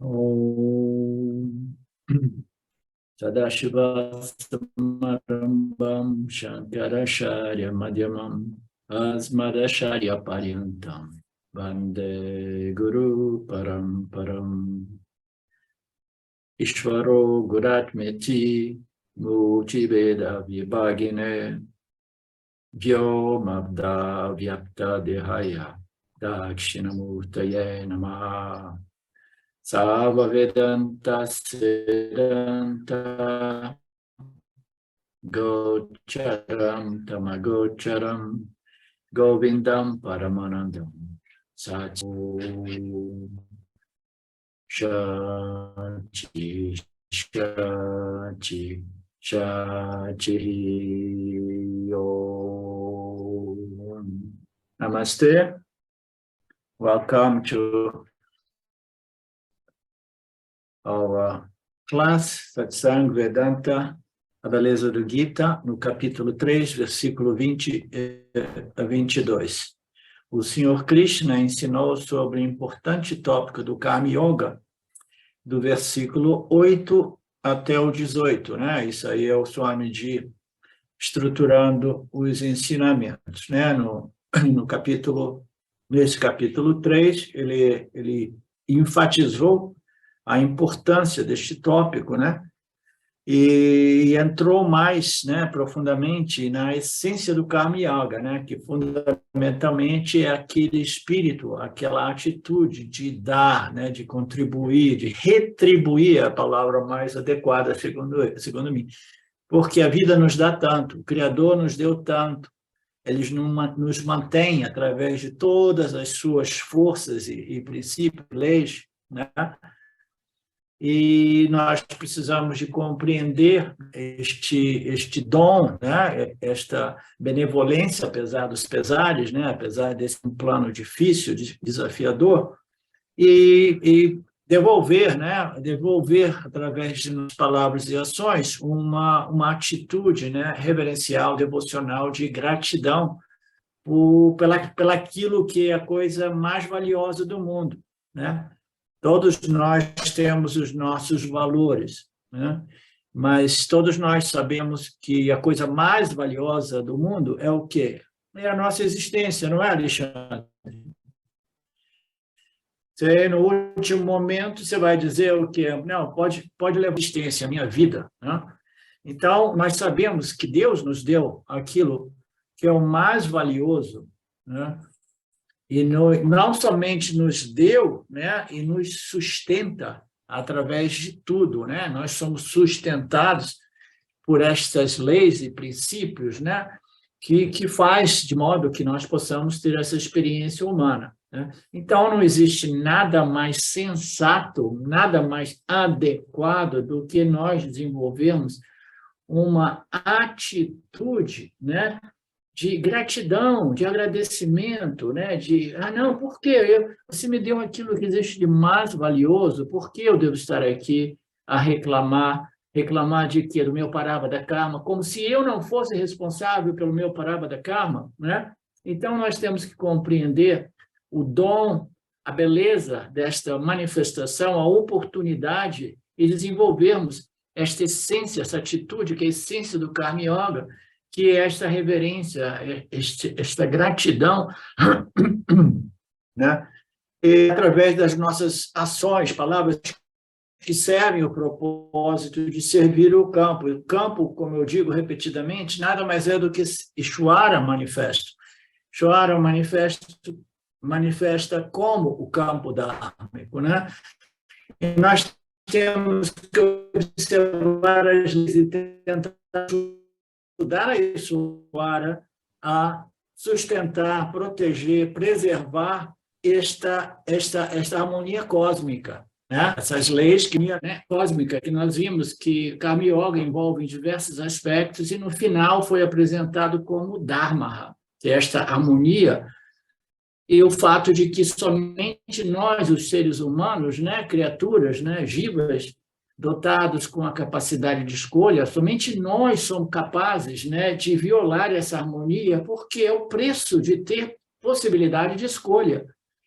Om Sadashivasamarambam Shankaracharya Madhyamam Asmadacharya Paryantam Vande Guru Paramparam Ishvaro Guratmeti Multiveda Vibhagine Vyomabda Vyapta Dehaya Dakshinamurtaye Namaha Sava Vedanta Siddhanta Gocharam Tamagocharam Govindam Paramanandam Satu Shachi Shachi Shachi Om. Namaste. Welcome to our class, Satsang Vedanta, a beleza do Gita, no capítulo 3, versículo 20 a 22. O Senhor Krishna ensinou sobre o importante tópico do Karma Yoga, do versículo 8 até o 18, né? Isso aí é o Swamiji estruturando os ensinamentos, né? Nesse capítulo 3, ele enfatizou a importância deste tópico, né? E entrou mais, né, profundamente na essência do Karma Yoga, né, que fundamentalmente é aquele espírito, aquela atitude de dar, né, de contribuir, de retribuir, a palavra mais adequada, segundo mim, porque a vida nos dá tanto, o Criador nos deu tanto, ele nos mantém através de todas as suas forças e princípios, leis, né? E nós precisamos de compreender este dom, né? Esta benevolência, apesar dos pesares, né? Apesar desse plano difícil, desafiador, e devolver, né? Devolver, através de palavras e ações, uma atitude, né? Reverencial, devocional, de gratidão pelaquilo que é a coisa mais valiosa do mundo, né? Todos nós temos os nossos valores, né? Mas todos nós sabemos que a coisa mais valiosa do mundo é o quê? É a nossa existência, não é, Alexandre? Você, no último momento, você vai dizer o quê? Não, pode levar a existência, a minha vida, né? Então, nós sabemos que Deus nos deu aquilo que é o mais valioso, né? E não somente nos deu, né, e nos sustenta através de tudo, né? Nós somos sustentados por estas leis e princípios, né, que faz de modo que nós possamos ter essa experiência humana, né? Então, não existe nada mais sensato, nada mais adequado do que nós desenvolvermos uma atitude, né, de gratidão, de agradecimento, né? Não, por quê? Você me deu aquilo que existe de mais valioso, por que eu devo estar aqui a reclamar? Reclamar de quê? Do meu Parabhada Karma, como se eu não fosse responsável pelo meu Parabhada Karma, né? Então, nós temos que compreender o dom, a beleza desta manifestação, a oportunidade de desenvolvermos esta essência, essa atitude, que é a essência do Karma Yoga, que é esta reverência, esta gratidão, né? E através das nossas ações, palavras que servem o propósito de servir o campo. O campo, como eu digo repetidamente, nada mais é do que Ishvara manifesto. Ishvara manifesta como o campo dármico, né? E nós temos que observar as leis e tentar ajudar a Ishvara a sustentar, proteger, preservar esta harmonia cósmica, né? Essas leis cósmica que nós vimos que Karma Yoga envolve em diversos aspectos e no final foi apresentado como Dharma, que é esta harmonia e o fato de que somente nós, os seres humanos, né, criaturas, né, jivas, dotados com a capacidade de escolha, somente nós somos capazes, né, de violar essa harmonia, porque é o preço de ter possibilidade de escolha.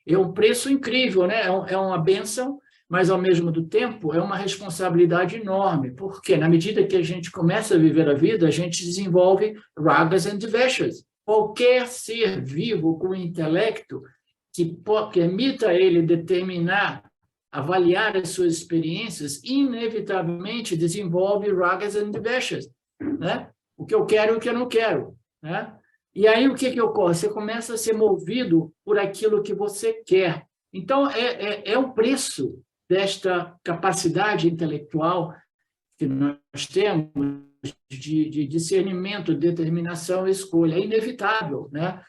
É um preço incrível, né? É uma bênção, mas, ao mesmo tempo, é uma responsabilidade enorme, porque, na medida que a gente começa a viver a vida, a gente desenvolve ragas and dveshas. Qualquer ser vivo com intelecto que permita a ele determinar, avaliar as suas experiências, inevitavelmente desenvolve ragas and dveshas, né? O que eu quero e o que eu não quero, né? E aí o que ocorre? Você começa a ser movido por aquilo que você quer. Então, é o preço desta capacidade intelectual que nós temos de discernimento, determinação e escolha. É inevitável, né?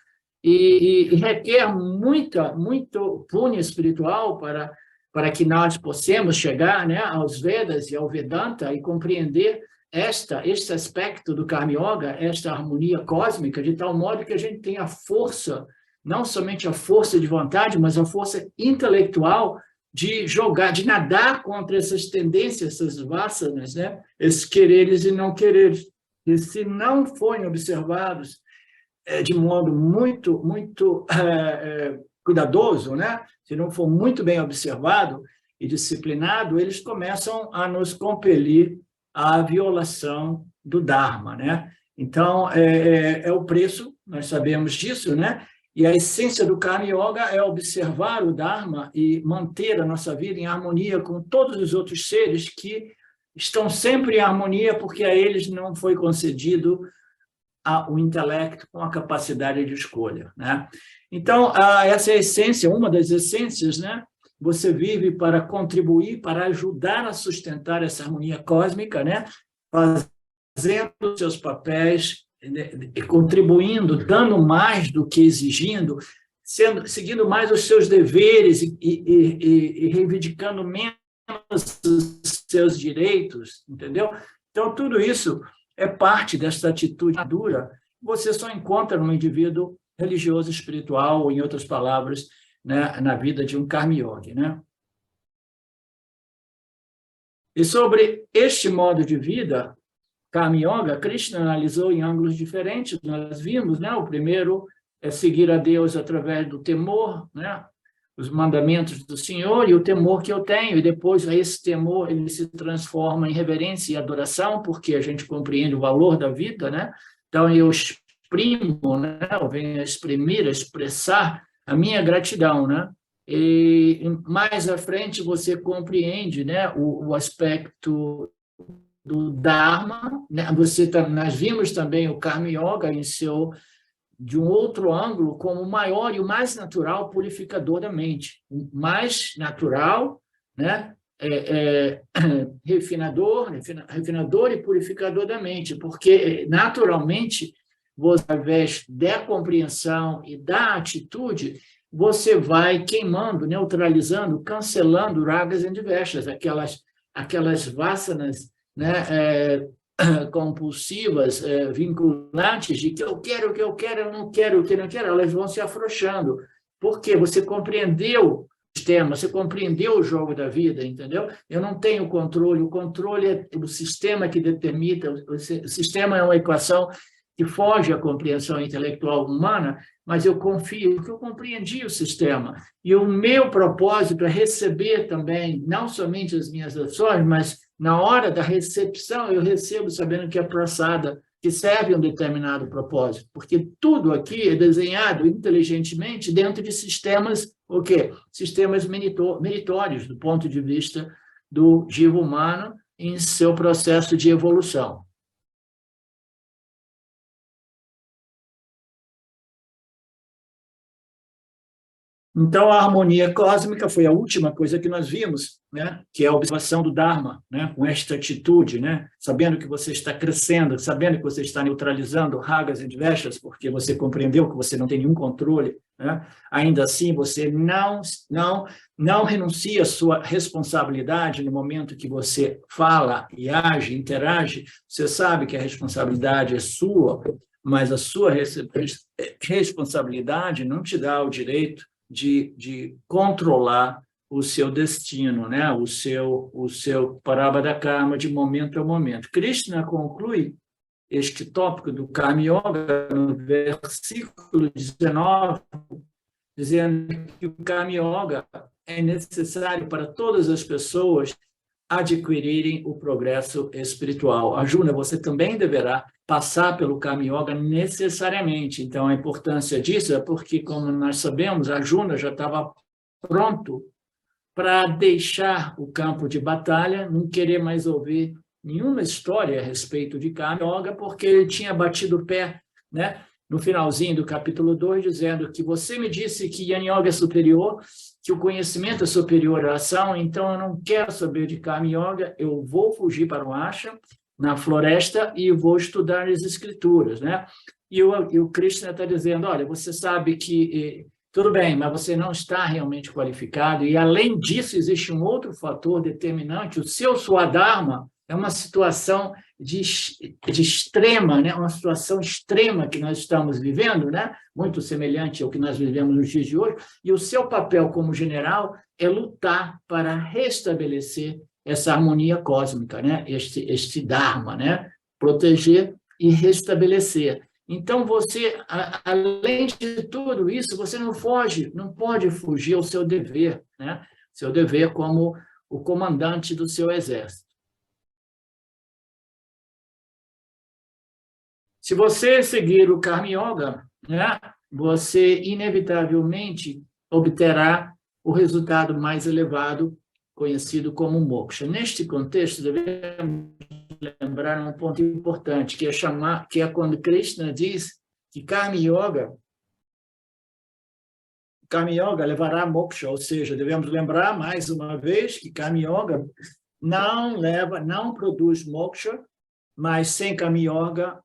E requer muito punho espiritual para que nós possamos chegar, né, aos Vedas e ao Vedanta e compreender este aspecto do Karma Yoga, esta harmonia cósmica, de tal modo que a gente tenha força, não somente a força de vontade, mas a força intelectual de jogar, de nadar contra essas tendências, essas vássanas, né? Esses quereres e não quereres. E se não forem observados de modo muito cuidadoso, né? Se não for muito bem observado e disciplinado, eles começam a nos compelir à violação do Dharma, né? Então, é o preço, nós sabemos disso, né? E a essência do Karma Yoga é observar o Dharma e manter a nossa vida em harmonia com todos os outros seres que estão sempre em harmonia, porque a eles não foi concedido o intelecto com a capacidade de escolha, né? Então, essa é a essência, uma das essências, né? Você vive para contribuir, para ajudar a sustentar essa harmonia cósmica, né? Fazendo seus papéis, contribuindo, dando mais do que exigindo, seguindo mais os seus deveres e reivindicando menos os seus direitos, entendeu? Então, tudo isso é parte dessa atitude madura que você só encontra num indivíduo religioso, espiritual, ou, em outras palavras, né, na vida de um Karma Yogi, né? E sobre este modo de vida, Karma Yoga, Krishna analisou em ângulos diferentes. Nós vimos, né? O primeiro é seguir a Deus através do temor, né? Os mandamentos do Senhor e o temor que eu tenho, e depois esse temor ele se transforma em reverência e adoração, porque a gente compreende o valor da vida, né? Então eu exprimo, né? Eu venho a exprimir, a expressar a minha gratidão, né? E mais à frente você compreende, né? O aspecto do Dharma, né? Nós vimos também o Karma Yoga de um outro ângulo, como o maior e o mais natural purificador da mente. O mais natural, né? Refinador e purificador da mente, porque, naturalmente, você, através da compreensão e da atitude, você vai queimando, neutralizando, cancelando ragas and dveshas, aquelas vássanas, né? Compulsivas, vinculantes, de que eu quero o que eu quero, eu não quero o que eu não quero, elas vão se afrouxando. Porque você compreendeu o sistema, você compreendeu o jogo da vida, entendeu? Eu não tenho controle, o controle é o sistema que determina, o sistema é uma equação que foge à compreensão intelectual humana, mas eu confio que eu compreendi o sistema. E o meu propósito é receber também, não somente as minhas ações, mas na hora da recepção, eu recebo sabendo que é prasada, que serve a um determinado propósito, porque tudo aqui é desenhado inteligentemente dentro de sistemas, o quê? Sistemas meritórios, do ponto de vista do jiva humano em seu processo de evolução. Então, a harmonia cósmica foi a última coisa que nós vimos, né? Que é a observação do Dharma, né? Com esta atitude, né? Sabendo que você está crescendo, sabendo que você está neutralizando ragas e dveshas, porque você compreendeu que você não tem nenhum controle, né? Ainda assim, você não renuncia à sua responsabilidade no momento que você fala e age, interage. Você sabe que a responsabilidade é sua, mas a sua responsabilidade não te dá o direito de controlar o seu destino, né? o seu parabhada karma de momento a momento. Krishna conclui este tópico do Karma Yoga no versículo 19, dizendo que o Karma Yoga é necessário para todas as pessoas adquirirem o progresso espiritual. Arjuna, você também deverá passar pelo Karma Yoga necessariamente. Então, a importância disso é porque, como nós sabemos, Arjuna já estava pronto para deixar o campo de batalha, não querer mais ouvir nenhuma história a respeito de Karma Yoga, porque ele tinha batido o pé, né, no finalzinho do capítulo 2, dizendo que você me disse que Jnana Yoga é superior, que o conhecimento é superior à ação, então eu não quero saber de Karma Yoga, eu vou fugir para o ashram, na floresta, e vou estudar as escrituras, né? E o Krishna está dizendo, olha, você sabe que tudo bem, mas você não está realmente qualificado, e além disso existe um outro fator determinante, o seu Swadharma é uma situação de extrema, né? Uma situação extrema que nós estamos vivendo, né? Muito semelhante ao que nós vivemos nos dias de hoje, e o seu papel como general é lutar para restabelecer essa harmonia cósmica, né? Este Dharma, né? Proteger e restabelecer. Então, você, além de tudo isso, você não pode fugir ao seu dever, né? Seu dever como o comandante do seu exército. Se você seguir o Karma Yoga, né, você inevitavelmente obterá o resultado mais elevado, conhecido como moksha. Neste contexto, devemos lembrar um ponto importante, que é quando Krishna diz que Karma Yoga levará a moksha, ou seja, devemos lembrar mais uma vez que Karma Yoga não produz moksha, mas sem Karma Yoga,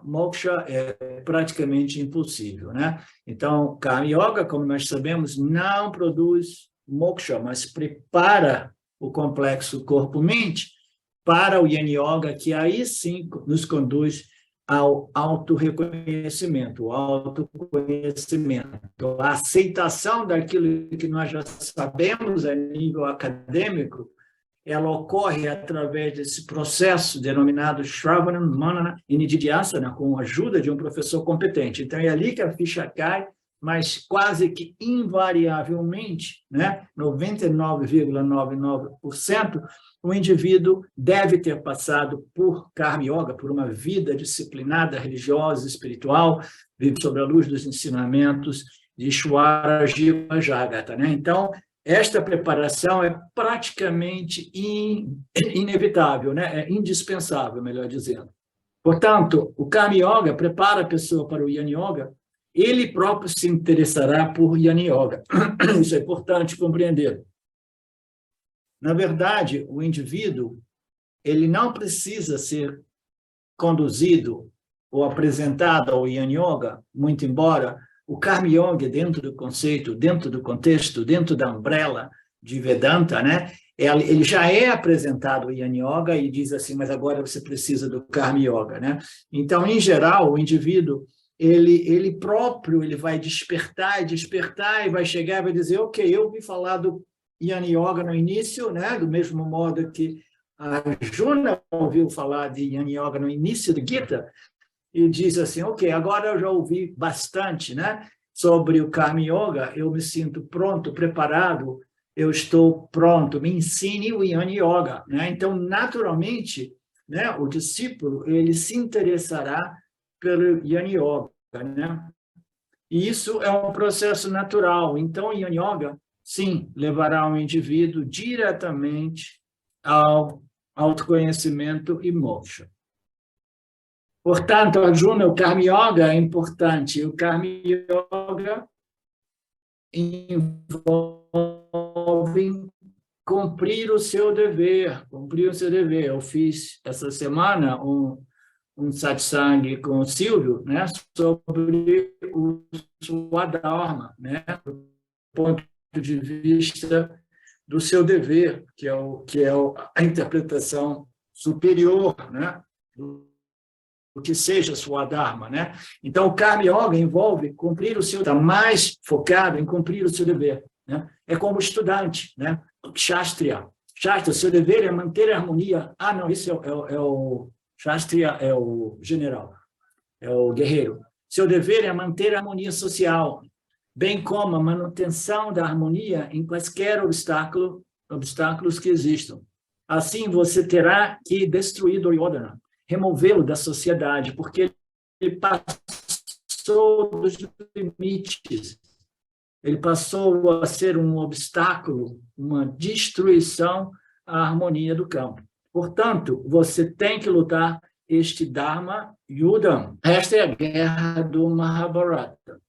moksha é praticamente impossível, né? Então, Karma Yoga, como nós sabemos, não produz moksha, mas prepara o complexo corpo-mente para o Jnana Yoga, que aí sim nos conduz ao autorreconhecimento, a aceitação daquilo que nós já sabemos a nível acadêmico, ela ocorre através desse processo denominado Shravana, Manana e Nididhyasana, com a ajuda de um professor competente. Então, é ali que a ficha cai, mas quase que invariavelmente, né, 99,99%, o indivíduo deve ter passado por Karma Yoga, por uma vida disciplinada, religiosa, espiritual, vive sob a luz dos ensinamentos de Ishwara Jiva Jagata, né? Então, esta preparação é praticamente inevitável, né? É indispensável, melhor dizendo. Portanto, o Karma Yoga prepara a pessoa para o Jnana Yoga, ele próprio se interessará por Jnana Yoga. Isso é importante compreender. Na verdade, o indivíduo, ele não precisa ser conduzido ou apresentado ao Jnana Yoga, muito embora o Karma Yoga, dentro do conceito, dentro do contexto, dentro da umbrella de Vedanta, né? Ele já é apresentado o Jnana Yoga e diz assim, mas agora você precisa do Karma Yoga, né? Então, em geral, o indivíduo, ele próprio, ele vai despertar e vai chegar e vai dizer, ok, eu ouvi falar do Jnana Yoga no início, né? Do mesmo modo que a Arjuna ouviu falar de Jnana Yoga no início do Gita, e diz assim, ok, agora eu já ouvi bastante, né, sobre o Karma Yoga, eu me sinto pronto, preparado, eu estou pronto, me ensine o Jnana Yoga, né? Então, naturalmente, né, o discípulo, ele se interessará pelo Jnana Yoga, né? E isso é um processo natural. Então, o Jnana Yoga, sim, levará o indivíduo diretamente ao autoconhecimento e moksha. Portanto, Arjuna, o Karma Yoga é importante. O Karma Yoga envolve cumprir o seu dever, Eu fiz, essa semana, um satsang com o Silvio, né, sobre o Swadharma, né, do ponto de vista do seu dever, que é a interpretação superior, né, o que seja Swadharma, né? Então, o Karma Yoga envolve cumprir o seu, está mais focado em cumprir o seu dever, né? É como estudante, né? Kshatriya, seu dever é manter a harmonia. Ah, não, isso é o Kshatriya, é o general, é o guerreiro. Seu dever é manter a harmonia social, bem como a manutenção da harmonia em quaisquer obstáculos que existam. Assim, você terá que destruir Duryodhana, removê-lo da sociedade, porque ele passou dos limites. Ele passou a ser um obstáculo, uma destruição à harmonia do campo. Portanto, você tem que lutar este Dharma Yudam. Esta é a guerra do Mahabharata.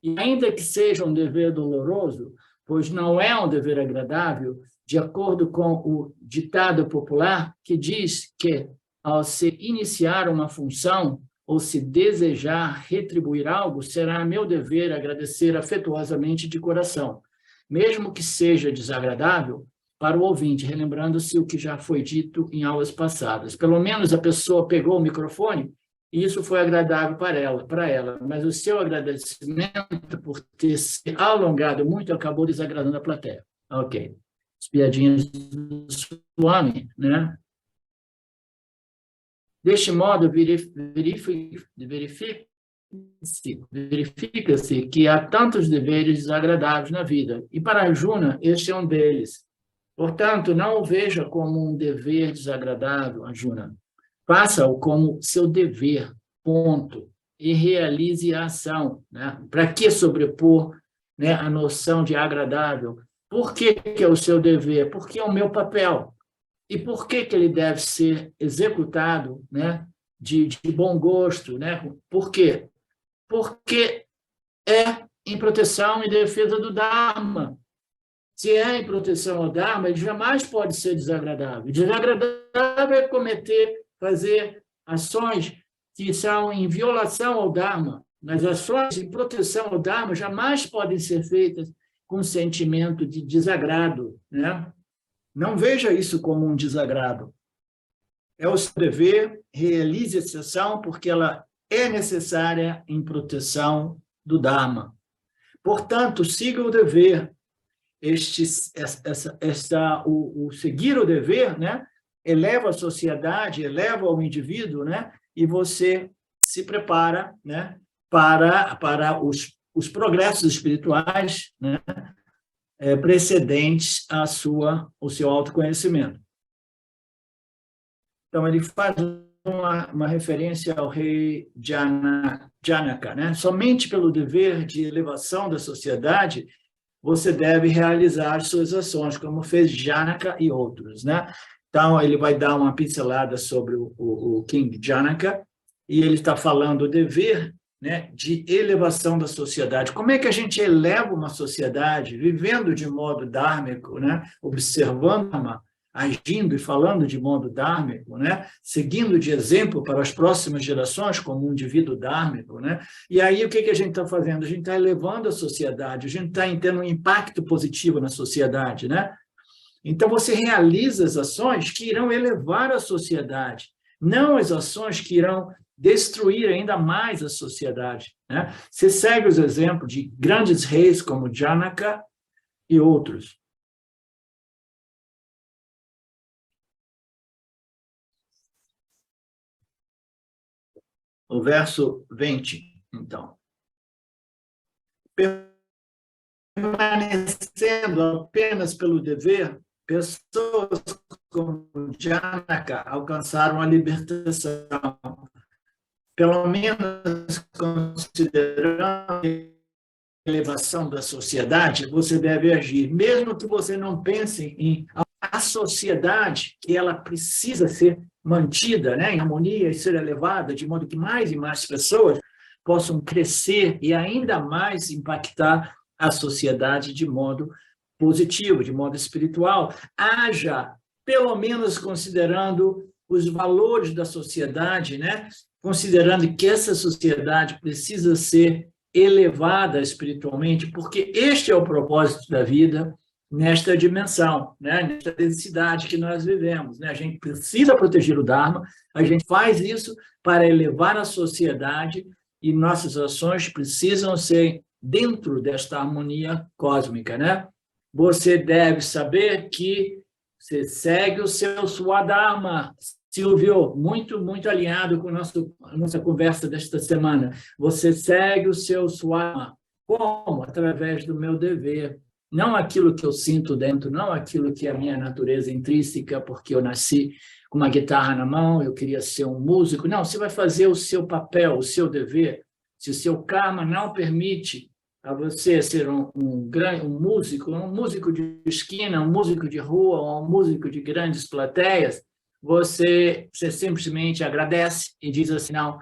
E ainda que seja um dever doloroso, pois não é um dever agradável, de acordo com o ditado popular que diz que, ao se iniciar uma função ou se desejar retribuir algo, será meu dever agradecer afetuosamente de coração, mesmo que seja desagradável para o ouvinte, relembrando-se o que já foi dito em aulas passadas. Pelo menos a pessoa pegou o microfone e isso foi agradável para ela, mas o seu agradecimento por ter se alongado muito acabou desagradando a plateia. Ok. As piadinhas do Swami, né? Deste modo, verifica-se que há tantos deveres desagradáveis na vida, e para Arjuna, este é um deles. Portanto, não o veja como um dever desagradável, Arjuna. Faça-o como seu dever, ponto, e realize a ação. Né? Para que sobrepor, né, a noção de agradável? Por que é o seu dever? Porque é o meu papel. E por que ele deve ser executado, né, de bom gosto? Né? Por quê? Porque é em proteção e defesa do Dharma. Se é em proteção ao Dharma, ele jamais pode ser desagradável. Desagradável é fazer ações que são em violação ao Dharma. Mas ações em proteção ao Dharma jamais podem ser feitas com sentimento de desagrado, né? Não veja isso como um desagrado. É o seu dever, realize essa ação, porque ela é necessária em proteção do Dharma. Portanto, siga o dever. O seguir o dever, né, eleva a sociedade, eleva o indivíduo, né, e você se prepara, né, para os progressos espirituais, né, precedentes ao seu autoconhecimento. Então, ele faz uma referência ao rei Janaka, né? Somente pelo dever de elevação da sociedade você deve realizar suas ações, como fez Janaka e outros, né? Então, ele vai dar uma pincelada sobre o King Janaka, e ele está falando o dever, né, de elevação da sociedade. Como é que a gente eleva uma sociedade vivendo de modo dhármico, né, observando, agindo e falando de modo dhármico, né, seguindo de exemplo para as próximas gerações como um indivíduo dhármico, né? E aí o que a gente está fazendo? A gente está elevando a sociedade, a gente está tendo um impacto positivo na sociedade, né? Então você realiza as ações que irão elevar a sociedade, não as ações que irão destruir ainda mais a sociedade, né? Você segue os exemplos de grandes reis como Janaka e outros. O verso 20, então. Permanecendo apenas pelo dever, pessoas como Janaka alcançaram a libertação. Pelo menos considerando a elevação da sociedade, você deve agir, mesmo que você não pense em a sociedade, que ela precisa ser mantida, né, em harmonia e ser elevada, de modo que mais e mais pessoas possam crescer e ainda mais impactar a sociedade de modo positivo, de modo espiritual. Haja, pelo menos considerando os valores da sociedade, né, considerando que essa sociedade precisa ser elevada espiritualmente, porque este é o propósito da vida nesta dimensão, né? Nesta densidade que nós vivemos, né? A gente precisa proteger o Dharma, a gente faz isso para elevar a sociedade e nossas ações precisam ser dentro desta harmonia cósmica, né? Você deve saber que você segue o seu Swadharma, Silvio, muito alinhado com a nossa conversa desta semana. Você segue o seu swama. Como? Através do meu dever. Não aquilo que eu sinto dentro, não aquilo que é a minha natureza intrínseca, porque eu nasci com uma guitarra na mão, eu queria ser um músico. Não, você vai fazer o seu papel, o seu dever. Se o seu karma não permite a você ser um músico de esquina, um músico de rua, um músico de grandes plateias, você simplesmente agradece e diz assim, não,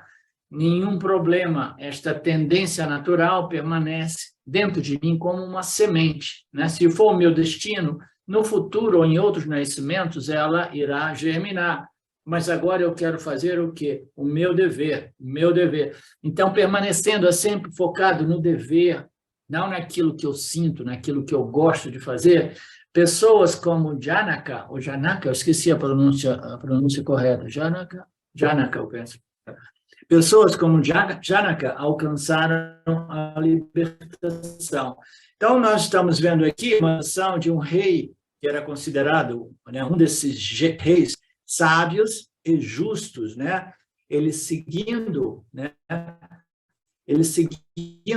nenhum problema, esta tendência natural permanece dentro de mim como uma semente, né? Se for o meu destino, no futuro ou em outros nascimentos, ela irá germinar. Mas agora eu quero fazer o quê? O meu dever, o meu dever. Então, permanecendo sempre focado no dever, não naquilo que eu sinto, naquilo que eu gosto de fazer, pessoas como Janaka, ou Janaka, eu esqueci a pronúncia correta, Janaka, eu penso. Pessoas como Janaka alcançaram a libertação. Então, nós estamos vendo aqui uma ação de um rei que era considerado, né, um desses reis sábios e justos, né? Ele seguindo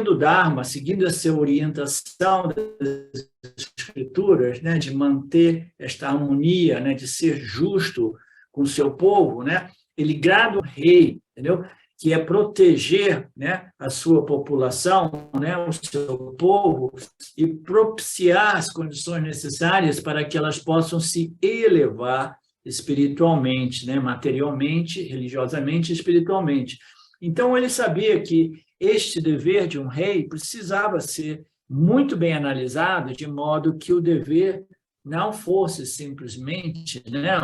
o Dharma, seguindo essa orientação das escrituras, né, de manter esta harmonia, né, de ser justo com o seu povo, né, ele grada o rei, entendeu? Que é proteger, né, a sua população, né, o seu povo, e propiciar as condições necessárias para que elas possam se elevar espiritualmente, né, materialmente, religiosamente e espiritualmente. Então, ele sabia que este dever de um rei precisava ser muito bem analisado, de modo que o dever não fosse simplesmente, né,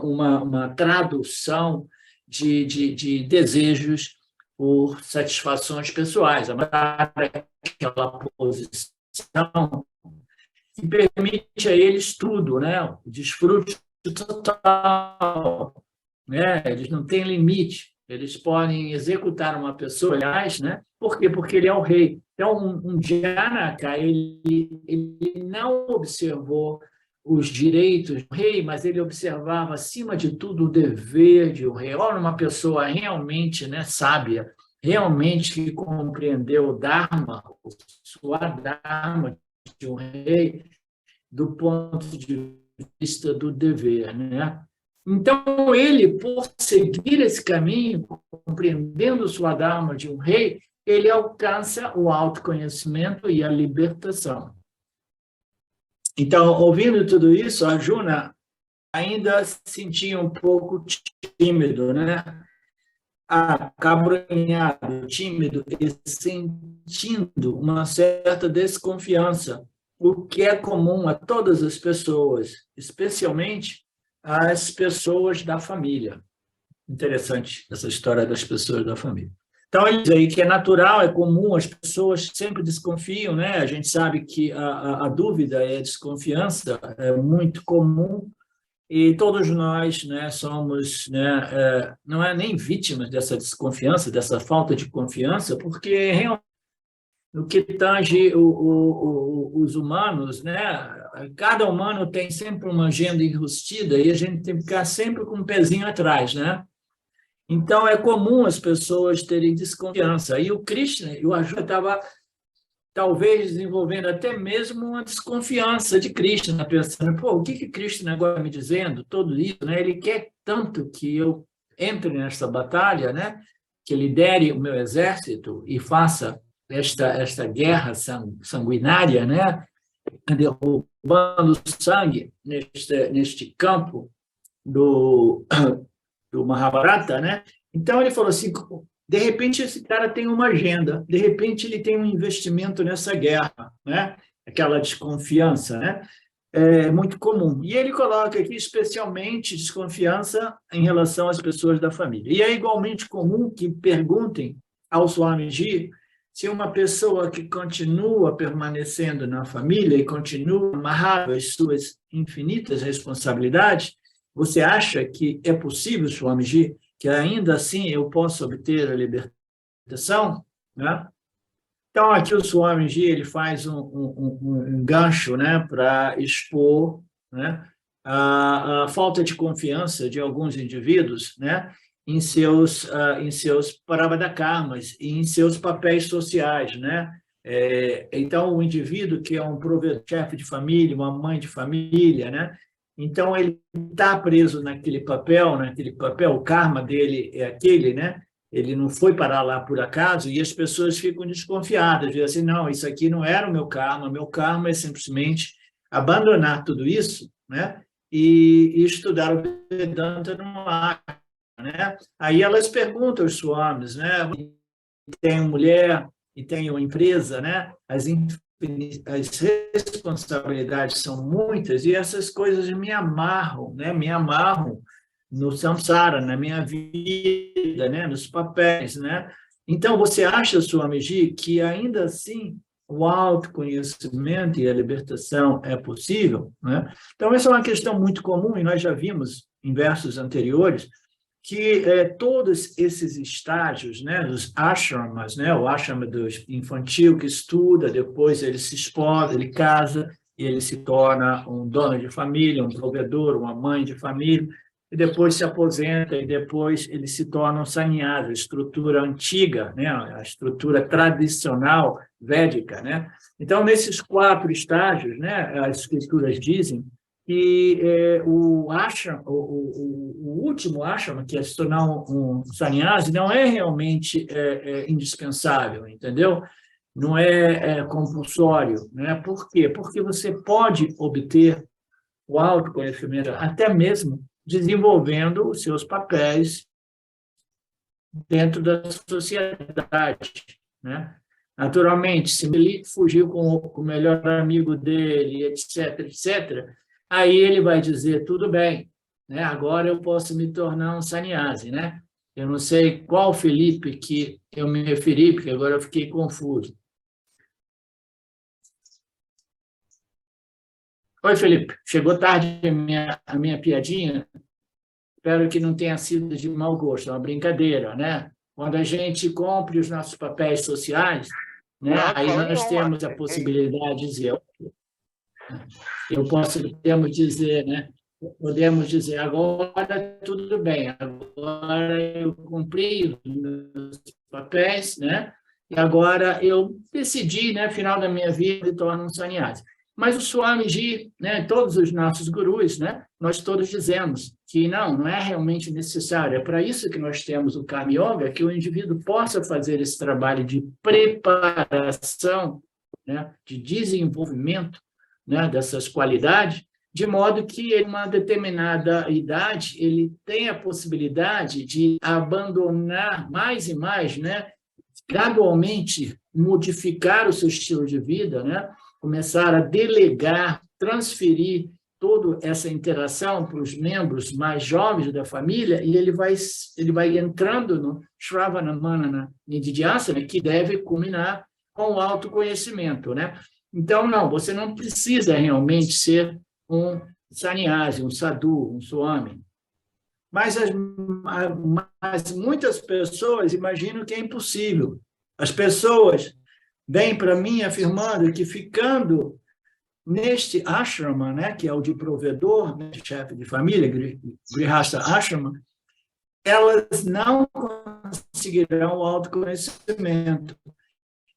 uma tradução de desejos por satisfações pessoais, aquela posição que permite a eles tudo, né, o desfrute total, né, eles não têm limite. Eles podem executar uma pessoa, aliás, né? Por quê? Porque ele é o rei. Então, um Janaka, ele não observou os direitos do rei, mas ele observava, acima de tudo, o dever de um rei. Olha, uma pessoa realmente, né, sábia, realmente que compreendeu o Dharma, o Swadharma de um rei, do ponto de vista do dever, né? Então, ele, por seguir esse caminho, compreendendo sua Dharma de um rei, ele alcança o autoconhecimento e a libertação. Então, ouvindo tudo isso, Arjuna ainda se sentia um pouco tímido, né? Acabrunhado, tímido e sentindo uma certa desconfiança, o que é comum a todas as pessoas, especialmente as pessoas da família. Interessante essa história das pessoas da família. Então, ele diz aí que é natural, é comum, as pessoas sempre desconfiam, né? A gente sabe que a dúvida e a desconfiança é muito comum e todos nós, né, somos, né, não é nem vítimas dessa desconfiança, dessa falta de confiança, porque realmente no que tange os humanos, né? Cada humano tem sempre uma agenda enrustida e a gente tem que ficar sempre com um pezinho atrás, né? Então, é comum as pessoas terem desconfiança. E o Krishna, o Arjuna estava talvez desenvolvendo até mesmo uma desconfiança de Krishna, pensando, pô, o que Krishna agora está me dizendo? Tudo isso, né? Ele quer tanto que eu entre nessa batalha, né? Que lidere o meu exército e faça esta guerra sanguinária, né? Derrubando sangue neste campo do Mahabharata, né? Então ele falou assim, de repente esse cara tem uma agenda, de repente ele tem um investimento nessa guerra, né? Aquela desconfiança, né? É muito comum. E ele coloca aqui especialmente desconfiança em relação às pessoas da família. E é igualmente comum que perguntem ao Swamiji se uma pessoa que continua permanecendo na família e continua amarrado às suas infinitas responsabilidades, você acha que é possível, Swamiji, que ainda assim eu possa obter a libertação? Né? Então, aqui o Swamiji ele faz um gancho, né, para expor, né, a falta de confiança de alguns indivíduos, né, em seus parabadakarmas e em seus papéis sociais, né? Então, o indivíduo que é um provedor, chefe de família, uma mãe de família, né? Então, ele está preso naquele papel, o karma dele é aquele, né? Ele não foi parar lá por acaso, e as pessoas ficam desconfiadas, dizem assim, não, isso aqui não era o meu karma é simplesmente abandonar tudo isso, né? E estudar o Vedanta no ar, né? Aí elas perguntam aos swamis, né? Tenho mulher e tenho empresa, né? As responsabilidades são muitas e essas coisas me amarram, né? Me amarram no samsara, na minha vida, né? Nos papéis, né? Então, você acha, Swamiji, que ainda assim o autoconhecimento e a libertação é possível, né? Então, essa é uma questão muito comum e nós já vimos em versos anteriores que todos esses estágios, né, dos ashramas, né, o ashrama do infantil que estuda, depois ele se esposa, ele casa, e ele se torna um dono de família, um provedor, uma mãe de família, e depois se aposenta, e depois ele se torna um sannyasa, a estrutura antiga, né, a estrutura tradicional védica, né? Então, nesses 4 estágios, né, as escrituras dizem que o último ashrama, que é se tornar um sannyasi, não é realmente indispensável, entendeu? Não é compulsório, né? Por quê? Porque você pode obter o autoconhecimento até mesmo desenvolvendo os seus papéis dentro da sociedade, né? Naturalmente, se ele fugiu com o melhor amigo dele, etc., etc., aí ele vai dizer, tudo bem, né? Agora eu posso me tornar um sannyasi, né? Eu não sei qual Felipe que eu me referi, porque agora eu fiquei confuso. Oi, Felipe, chegou tarde a minha piadinha? Espero que não tenha sido de mau gosto, é uma brincadeira, né? Quando a gente cumpre os nossos papéis sociais, né? Não, Aí foi nós nenhuma. temos a possibilidade de dizer, podemos dizer, né? Podemos dizer, agora tudo bem, agora eu cumpri os meus papéis, né? E agora eu decidi, né, final da minha vida, me torno um sannyasi. Mas o Swamiji, né, todos os nossos gurus, né, nós todos dizemos que não é realmente necessário. É para isso que nós temos o Karma Yoga, que o indivíduo possa fazer esse trabalho de preparação, né, de desenvolvimento, né, dessas qualidades, de modo que, em uma determinada idade, ele tem a possibilidade de abandonar mais e mais, né, gradualmente modificar o seu estilo de vida, né, começar a delegar, transferir toda essa interação para os membros mais jovens da família, e ele vai entrando no Shravana Manana Nididhyasana, que deve culminar com o autoconhecimento, né? Então, não, você não precisa realmente ser um sannyasi, um sadhu, um swami. Mas muitas pessoas imaginam que é impossível. As pessoas vêm para mim afirmando que ficando neste ashrama, né, que é o de provedor, né, chefe de família, grihastha ashrama, elas não conseguirão o autoconhecimento,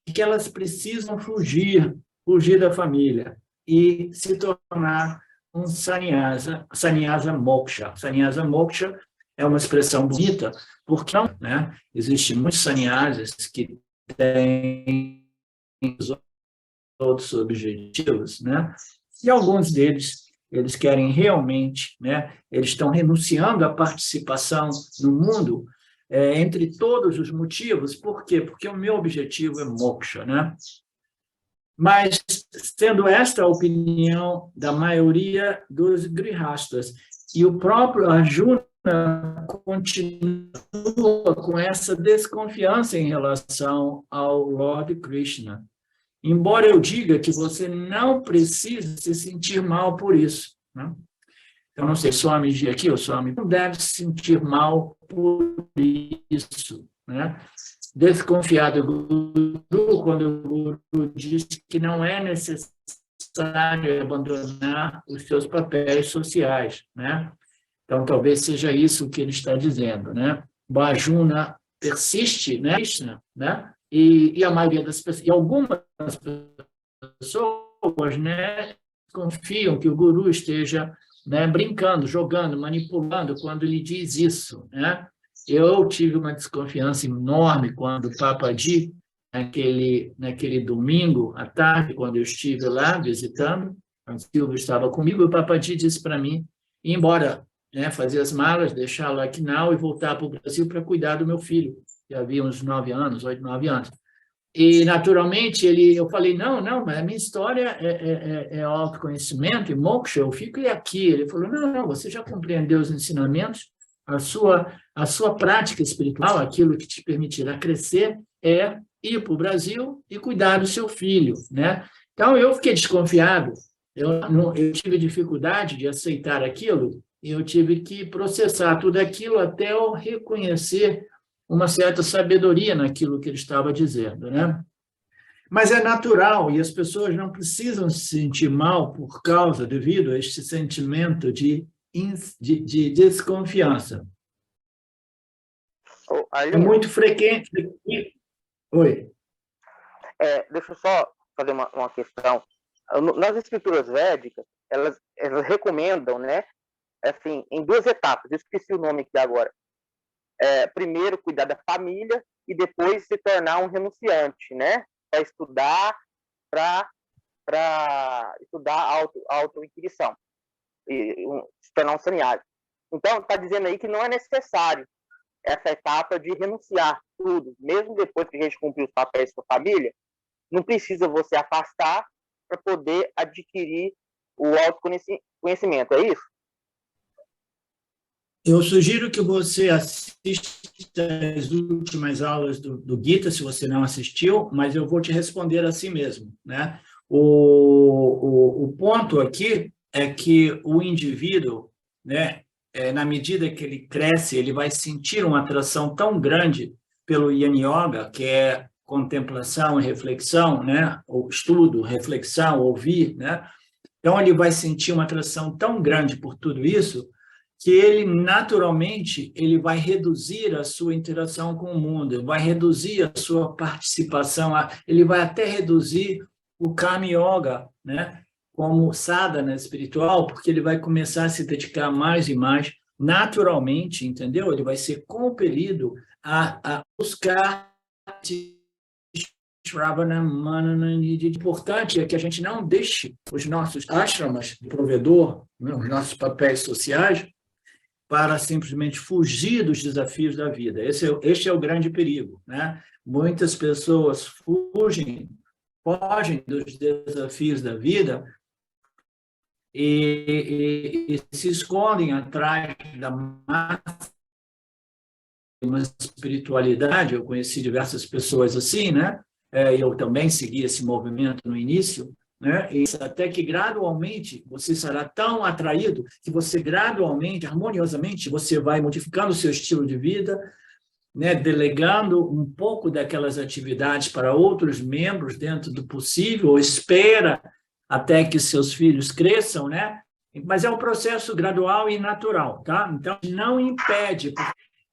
e que elas precisam fugir da família e se tornar um sannyasa moksha. Sannyasa moksha é uma expressão bonita, porque não, né? Existem muitos sannyasis que têm outros objetivos, né? E alguns deles, eles querem realmente, né? Eles estão renunciando à participação no mundo, entre todos os motivos. Por quê? Porque o meu objetivo é moksha, né? Mas, sendo esta a opinião da maioria dos grihastas, e o próprio Arjuna continua com essa desconfiança em relação ao Lord Krishna. Embora eu diga que você não precisa se sentir mal por isso, né? Eu não sei, Swamiji aqui, o Swami não deve se sentir mal por isso, né? Desconfiado do Guru, quando o Guru diz que não é necessário necessário abandonar os seus papéis sociais, né? Então, talvez seja isso que ele está dizendo, né? Bajuna persiste, né? E a maioria das pessoas, e algumas pessoas, né, confiam que o guru esteja, né, brincando, jogando, manipulando quando ele diz isso, né? Eu tive uma desconfiança enorme quando o Papaji, naquele domingo à tarde, quando eu estive lá visitando, o Silvio estava comigo, e o Papaji disse para mim ir embora, né, fazer as malas, deixá-lo aqui não e voltar para o Brasil para cuidar do meu filho, que havia uns 9 anos, 8, 9 anos. E, naturalmente, eu falei, não, mas a minha história é autoconhecimento e moksha, eu fico aqui. Ele falou, não, você já compreendeu os ensinamentos, a sua prática espiritual, aquilo que te permitirá crescer, é ir para o Brasil e cuidar do seu filho, né? Então, eu fiquei desconfiado, eu tive dificuldade de aceitar aquilo, e eu tive que processar tudo aquilo até eu reconhecer uma certa sabedoria naquilo que ele estava dizendo, né? Mas é natural e as pessoas não precisam se sentir mal por causa, devido a este sentimento de desconfiança. É muito frequente. Oi. Deixa eu só fazer uma questão. Nas escrituras védicas, elas recomendam, né, assim, em 2 etapas. Eu esqueci o nome aqui agora. Primeiro, cuidar da família e depois se tornar um renunciante, né? Para estudar, para estudar auto-intuição e se tornar um sannyasi. Então, está dizendo aí que não é necessário essa etapa de renunciar tudo, mesmo depois que a gente cumprir os papéis com a família, não precisa você afastar para poder adquirir o autoconhecimento, é isso? Eu sugiro que você assista as últimas aulas do Gita, se você não assistiu, mas eu vou te responder assim mesmo, né? O ponto aqui é que o indivíduo, né, na medida que ele cresce, ele vai sentir uma atração tão grande pelo Yin Yoga, que é contemplação e reflexão, né? Ou estudo, reflexão, ouvir, né? Então, ele vai sentir uma atração tão grande por tudo isso que ele, naturalmente, ele vai reduzir a sua interação com o mundo, vai reduzir a sua participação, ele vai até reduzir o Karma Yoga, né, como sadhana espiritual, porque ele vai começar a se dedicar mais e mais, naturalmente, entendeu? Ele vai ser compelido a buscar Shravana, Manana, Nidhi. O importante é que a gente não deixe os nossos ashramas de provedor, os nossos papéis sociais, para simplesmente fugir dos desafios da vida. Este é o grande perigo, né? Muitas pessoas fogem dos desafios da vida e se escondem atrás da máxima espiritualidade. Eu conheci diversas pessoas assim, né? Eu também segui esse movimento no início, né? E até que gradualmente você será tão atraído que você gradualmente, harmoniosamente, você vai modificando o seu estilo de vida, né? Delegando um pouco daquelas atividades para outros membros dentro do possível, ou espera até que seus filhos cresçam, né? Mas é um processo gradual e natural, tá? Então, não impede.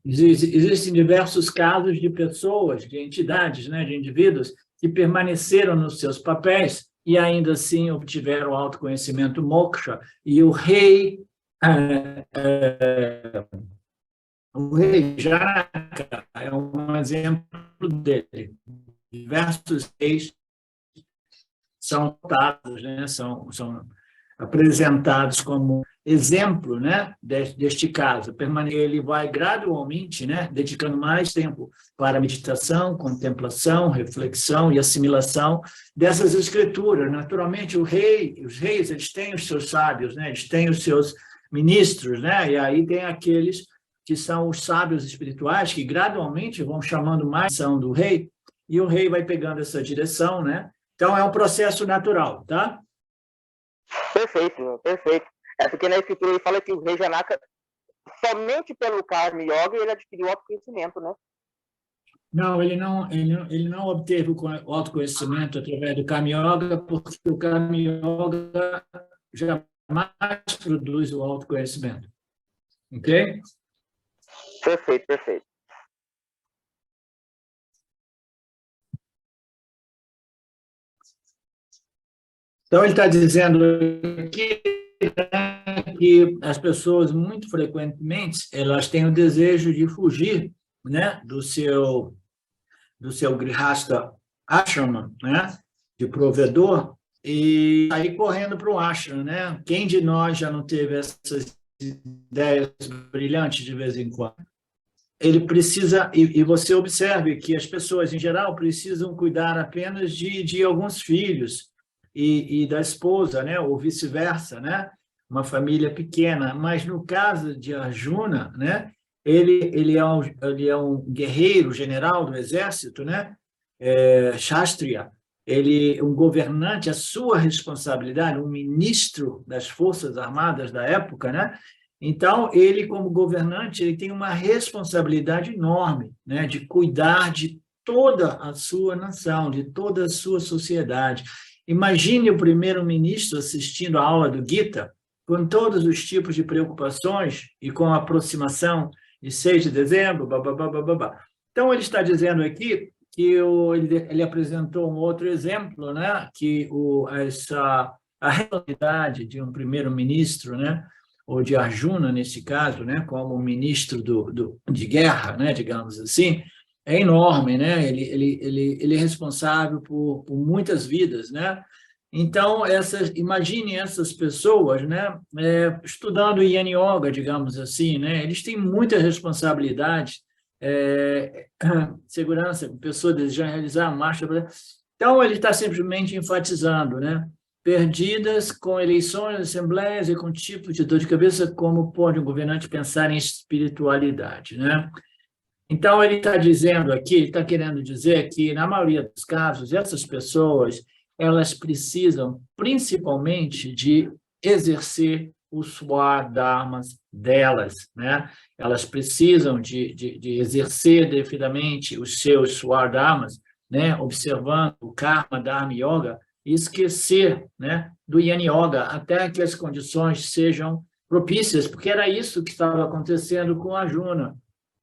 Existem diversos casos de pessoas, de entidades, né, de indivíduos que permaneceram nos seus papéis e ainda assim obtiveram autoconhecimento moksha. E o rei Janaka é um exemplo dele. Diversos reis são dados, né, são apresentados como exemplo, né, deste caso. Ele vai gradualmente, né, dedicando mais tempo para meditação, contemplação, reflexão e assimilação dessas escrituras. Naturalmente, os reis, eles têm os seus sábios, né, eles têm os seus ministros, né, e aí tem aqueles que são os sábios espirituais que gradualmente vão chamando mais atenção do rei, e o rei vai pegando essa direção, né? Então, é um processo natural, tá? Perfeito, perfeito. É porque na escritura ele fala que o rei Janaka, somente pelo Karma Yoga, ele adquiriu o autoconhecimento, né? Não, ele não obteve o autoconhecimento através do Karma Yoga, porque o Karma Yoga jamais produz o autoconhecimento. Ok? Perfeito, perfeito. Então, ele está dizendo aqui, né, que as pessoas, muito frequentemente, elas têm o desejo de fugir, né, do seu grihasta ashrama, né, de provedor, e sair correndo para o ashram, né? Quem de nós já não teve essas ideias brilhantes de vez em quando? Ele precisa, e você observe que as pessoas, em geral, precisam cuidar apenas de alguns filhos e da esposa, né? Ou vice-versa, né? Uma família pequena. Mas, no caso de Arjuna, né? Ele é um guerreiro general do exército, né? Kshatriya. Ele, um governante, a sua responsabilidade, um ministro das Forças Armadas da época, né? Então, ele, como governante, ele tem uma responsabilidade enorme, né, de cuidar de toda a sua nação, de toda a sua sociedade. Imagine o primeiro-ministro assistindo a aula do Gita, com todos os tipos de preocupações e com a aproximação de 6 de dezembro, babá. Então, ele está dizendo aqui que ele apresentou um outro exemplo, né, que a realidade de um primeiro-ministro, né, ou de Arjuna, nesse caso, né, como ministro de guerra, né, digamos assim, é enorme, né? Ele é responsável por muitas vidas, né? Então, imagine essas pessoas, né, estudando Yin Yoga, digamos assim, né? Eles têm muita responsabilidade, segurança, pessoa desejando realizar a marcha. Então, ele está simplesmente enfatizando, né? Perdidas com eleições, assembleias e com tipos de dor de cabeça, como pode um governante pensar em espiritualidade, né? Então, ele está dizendo aqui, ele está querendo dizer que, na maioria dos casos, essas pessoas, elas precisam, principalmente, de exercer os swadharmas delas, né? Elas precisam de exercer devidamente os seus swadharmas, né? Observando o karma, dharma e yoga, e esquecer, né, do Yin Yoga, até que as condições sejam propícias, porque era isso que estava acontecendo com a Arjuna.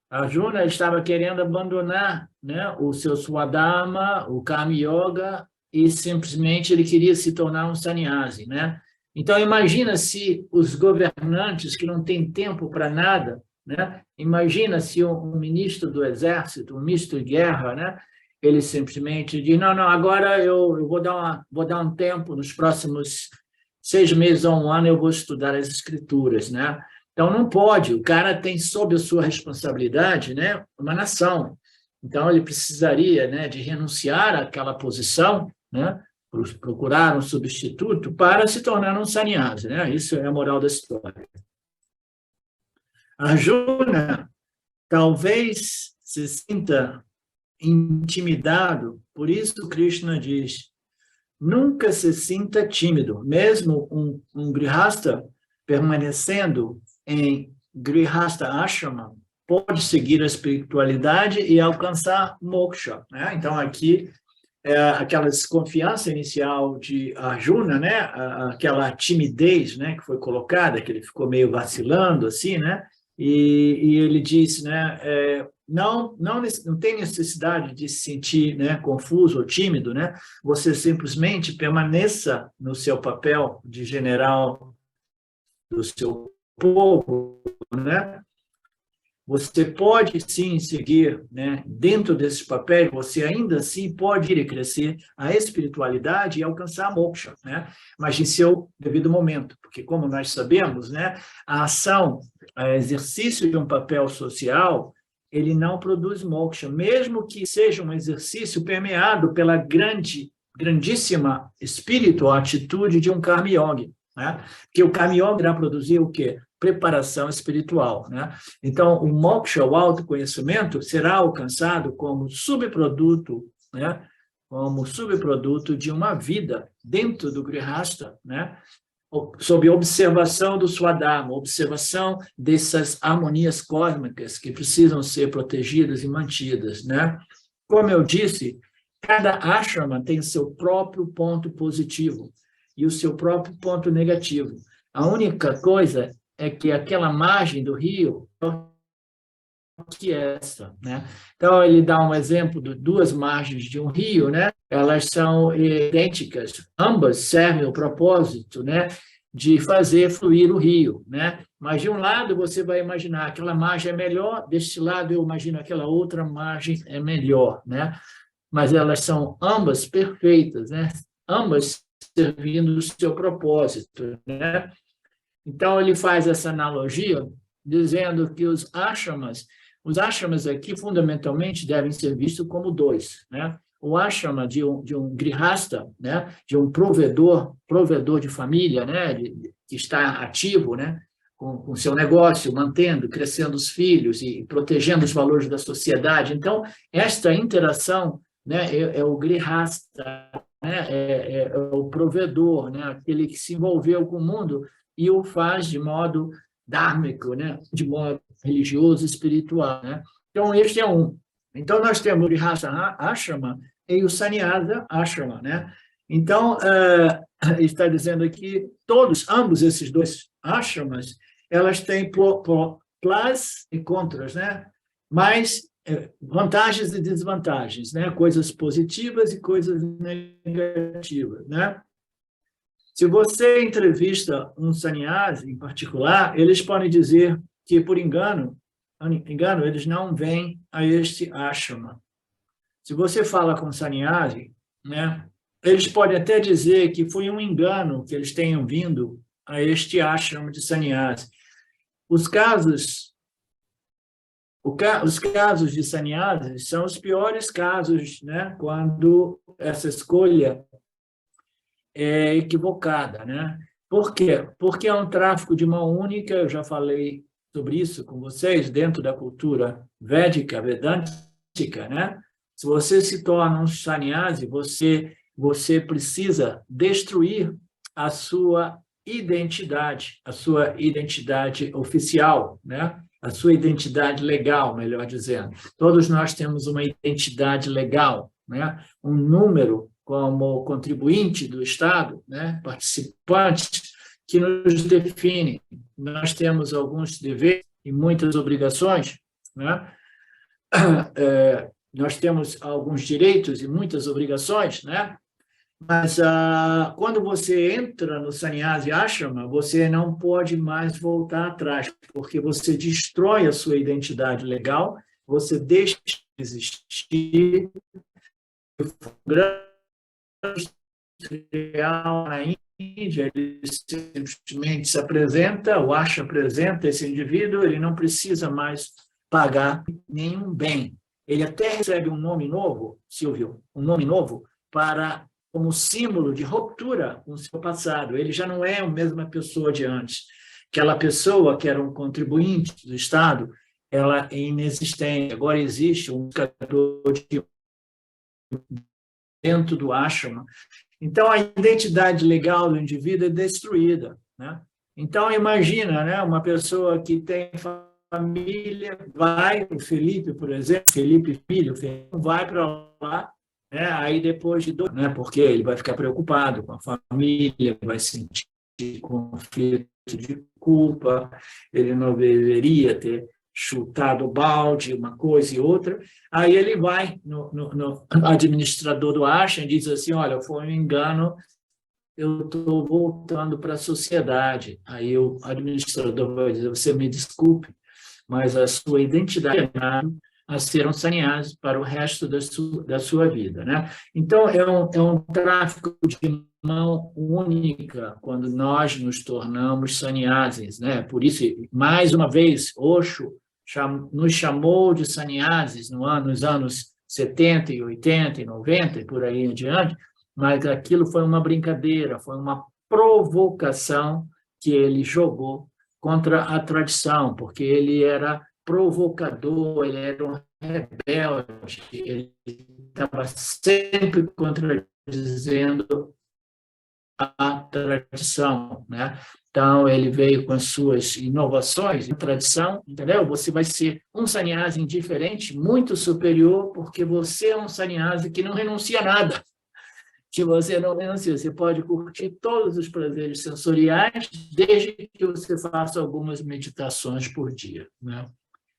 A Arjuna estava querendo abandonar, né, o seu Swadharma, o Karma Yoga, e simplesmente ele queria se tornar um sannyasi, né? Então, imagina se os governantes que não têm tempo para nada, né? Imagina se um ministro do exército, um ministro de guerra, né? Ele simplesmente diz, não, agora eu vou dar um tempo, nos próximos 6 meses a um ano eu vou estudar as escrituras, né? Então, não pode, o cara tem sob a sua responsabilidade, né, uma nação. Então, ele precisaria, né, de renunciar àquela posição, né, procurar um substituto para se tornar um sannyasi, né? Isso é a moral da história. Arjuna talvez se sinta intimidado, por isso Krishna diz, nunca se sinta tímido, mesmo um grihasta permanecendo em grihasta ashrama, pode seguir a espiritualidade e alcançar moksha, né? Então, aqui, aquela desconfiança inicial de Arjuna, né? Aquela timidez, né, que foi colocada, que ele ficou meio vacilando, assim, né? E ele disse, né, não tem necessidade de se sentir, né, confuso ou tímido, né? Você simplesmente permaneça no seu papel de general do seu povo, né? Você pode sim seguir, né, dentro desse papel, você ainda assim pode ir e crescer a espiritualidade e alcançar a moksha, né? Mas em seu devido momento, porque como nós sabemos, né, a ação, o exercício de um papel social, ele não produz moksha, mesmo que seja um exercício permeado pela grandíssima espírito, a atitude de um karma yogi, né? Porque o karma yoga irá produzir o quê? Preparação espiritual, né? Então, o moksha, o autoconhecimento, será alcançado como subproduto, né? Como subproduto de uma vida dentro do grihasta, né? Sob observação do Swadharma, observação dessas harmonias cósmicas que precisam ser protegidas e mantidas, né? como eu disse, cada ashrama tem o seu próprio ponto positivo e o seu próprio ponto negativo. A única coisa é que aquela margem do rio que é essa, né? Então, ele dá um exemplo de duas margens de um rio, né? Elas são idênticas, ambas servem o propósito, né, de fazer fluir o rio, né? Mas de um lado você vai imaginar aquela margem é melhor, deste lado eu imagino aquela outra margem é melhor, né? Mas elas são ambas perfeitas, né? Ambas servindo o seu propósito, né? Então ele faz essa analogia dizendo que os ashramas aqui fundamentalmente devem ser vistos como dois, né? O ashrama de um grihasta, né, de um provedor de família, né, que está ativo, né, com seu negócio, mantendo, crescendo os filhos e protegendo os valores da sociedade. Então, esta interação, né, é o grihasta, né, é o provedor, né, aquele que se envolveu com o mundo e o faz de modo dhármico, né, de modo religioso, espiritual, né? Então, este é um. Então, nós temos o Grihastha Ashrama e o Sannyasa Ashrama, né? Então, está dizendo aqui, ambos esses dois ashramas, elas têm prós e contras, né? Mas vantagens e desvantagens, né? Coisas positivas e coisas negativas, né? Se você entrevista um sannyasi em particular, eles podem dizer que, por engano, eles não vêm a este ashrama. Se você fala com sannyasi, né, eles podem até dizer que foi um engano que eles tenham vindo a este ashrama de sannyasi. Os casos de sannyasi são os piores casos, né, quando essa escolha é equivocada, né? Por quê? Porque é um tráfico de mão única, eu já falei sobre isso com vocês, dentro da cultura védica, vedântica, né? Se você se torna um sannyasi, você precisa destruir a sua identidade oficial, né? A sua identidade legal, melhor dizendo. Todos nós temos uma identidade legal, né? Um número como contribuinte do Estado, né? Participante, que nos define. Nós temos alguns deveres e muitas obrigações, né? Nós temos alguns direitos e muitas obrigações, né? Mas quando você entra no Sannyasi Ashrama, você não pode mais voltar atrás, porque você destrói a sua identidade legal, você deixa de existir. Na Índia, ele simplesmente se apresenta, o Asha apresenta esse indivíduo, ele não precisa mais pagar nenhum bem. Ele até recebe um nome novo, Silvio, um nome novo, como símbolo de ruptura com o seu passado. Ele já não é a mesma pessoa de antes. Aquela pessoa que era um contribuinte do Estado, ela é inexistente. Agora existe um buscador dentro do ashrama. Então, a identidade legal do indivíduo é destruída, né? Então, imagina, né, uma pessoa que tem família, o Felipe, por exemplo, Felipe Filho, vai para lá, né, aí depois de né, porque ele vai ficar preocupado com a família, vai sentir conflito de culpa, ele não deveria ter chutado o balde, uma coisa e outra. Aí ele vai no administrador do Asha e diz assim, olha, foi um engano, eu estou voltando para a sociedade. Aí o administrador vai dizer, você me desculpe, mas a sua identidade é a ser um sannyasi para o resto da sua vida, né? Então, é um tráfico de mão única quando nós nos tornamos sannyasis, né? Por isso, mais uma vez, Osho nos chamou de sannyasis nos anos 70 e 80 e 90 e por aí em diante, mas aquilo foi uma brincadeira, foi uma provocação que ele jogou contra a tradição, porque ele era provocador, ele era um rebelde, ele estava sempre contradizendo a tradição, né? Então, ele veio com as suas inovações e tradição, entendeu? Você vai ser um sannyasi indiferente, muito superior, porque você é um sannyasi que não renuncia a nada. Que você não renuncia. Você pode curtir todos os prazeres sensoriais, desde que você faça algumas meditações por dia, né?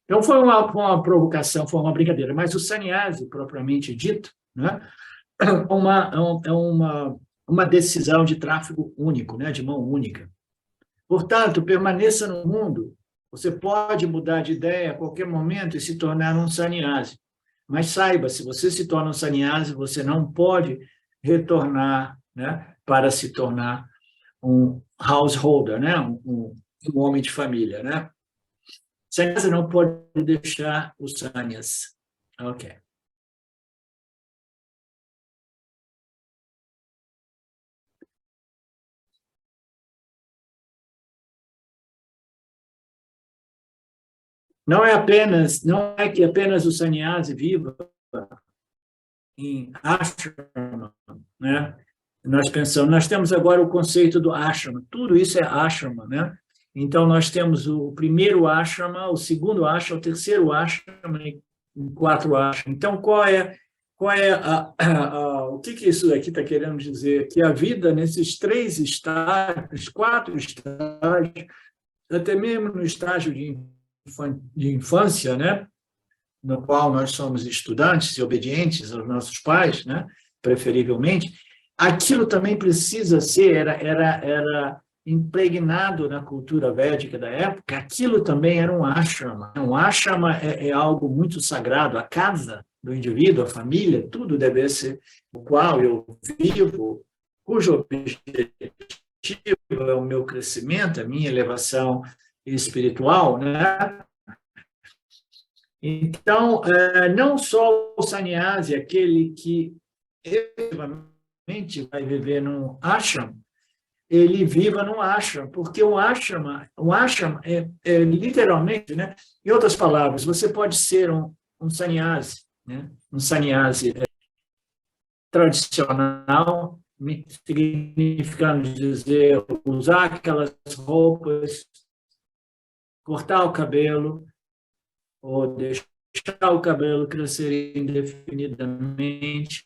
Então, foi uma provocação, foi uma brincadeira. Mas o sannyasi, propriamente dito, né, é uma decisão de tráfego único, né, de mão única. Portanto, permaneça no mundo. Você pode mudar de ideia a qualquer momento e se tornar um sannyasi. Mas saiba, se você se torna um sannyasi, você não pode retornar, né, para se tornar um householder, né, um homem de família, né? Sannyasi não pode deixar o sannyas. Ok. Não é que apenas o sannyasi viva em ashrama, né? Nós temos agora o conceito do ashrama, tudo isso é ashrama, né? Então, nós temos o primeiro ashrama, o segundo ashrama, o terceiro ashrama e 4 ashrama. Então, o que isso aqui está querendo dizer? Que a vida nesses 3 estágios, 4 estágios, até mesmo no estágio de infância, né, no qual nós somos estudantes e obedientes aos nossos pais, né, preferivelmente, aquilo também precisa ser, era impregnado na cultura védica da época, aquilo também era um ashrama. Um ashrama é algo muito sagrado, a casa do indivíduo, a família, tudo deve ser o qual eu vivo, cujo objetivo é o meu crescimento, a minha elevação espiritual, né? Então, não só o sannyasi, aquele que efetivamente vai viver num ashram, ele viva num ashram, porque o ashram é literalmente, né? Em outras palavras, você pode ser um sannyasi, né? Um sannyasi tradicional, significando dizer, usar aquelas roupas, cortar o cabelo, ou deixar o cabelo crescer indefinidamente,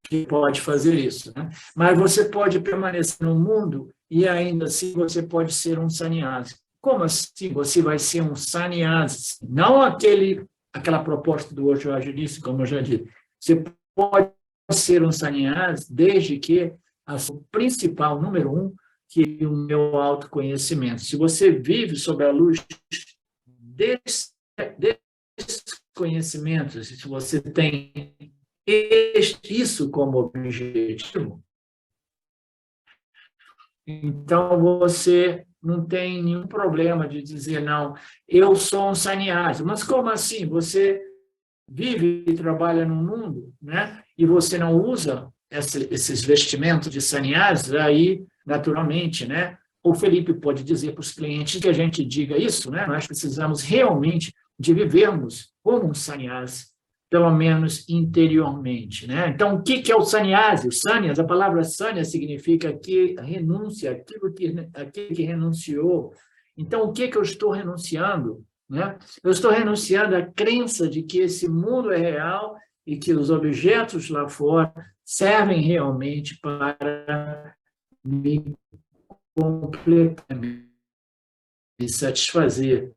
que pode fazer isso, né? Mas você pode permanecer no mundo e ainda assim você pode ser um sannyasi. Como assim você vai ser um sannyasi? Não aquela proposta do Osho disse, como eu já disse. Você pode ser um sannyasi desde que a sua principal, número 1, que é o meu autoconhecimento. Se você vive sob a luz desses conhecimentos, se você tem isso como objetivo, então você não tem nenhum problema de dizer, não, eu sou um sannyasi. Mas como assim? Você vive e trabalha no mundo, né? E você não usa esses vestimentos de sannyasi, aí, naturalmente, né? O Felipe pode dizer para os clientes que a gente diga isso, né? Nós precisamos realmente de vivermos como um sannyasi, pelo menos interiormente, né? Então, o que é o sannyasi? O sannyas, a palavra sannyas significa que renúncia, aquele que renunciou. Então, o que eu estou renunciando, né? Eu estou renunciando à crença de que esse mundo é real e que os objetos lá fora servem realmente para me completar, me satisfazer,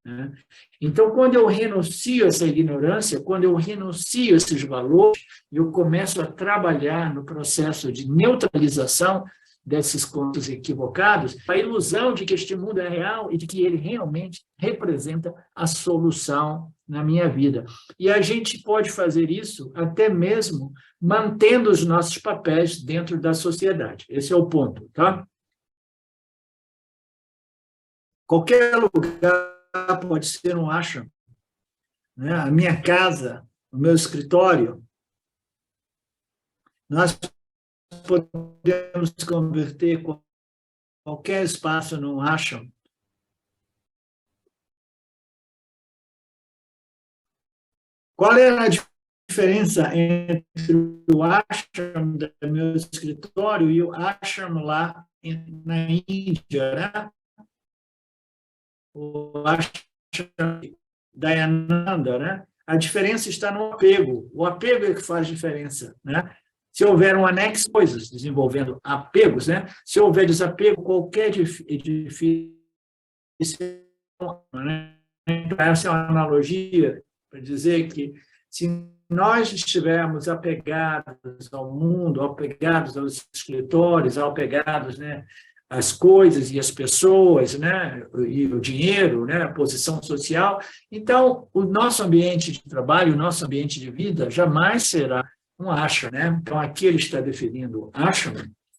né? Então, quando eu renuncio a essa ignorância, quando eu renuncio a esses valores, eu começo a trabalhar no processo de neutralização desses contos equivocados, a ilusão de que este mundo é real e de que ele realmente representa a solução na minha vida. E a gente pode fazer isso até mesmo mantendo os nossos papéis dentro da sociedade. Esse é o ponto, tá? Qualquer lugar pode ser um ashram, né? A minha casa, o meu escritório, nós podemos converter qualquer espaço num ashram. Qual é a diferença entre o ashram do meu escritório e o ashram lá na Índia, né? O ashram Dayananda, né? A diferença está no apego. O apego é que faz diferença, né? Se houver um anexo, coisas desenvolvendo apegos, né? Se houver desapego, qualquer edifício, né? Essa é uma analogia para dizer que se nós estivermos apegados ao mundo, apegados aos escritores, apegados, né, às coisas e às pessoas, né, e o dinheiro, né, a posição social, então o nosso ambiente de trabalho, o nosso ambiente de vida jamais será um ashram, né? Então aqui ele está definindo ashram,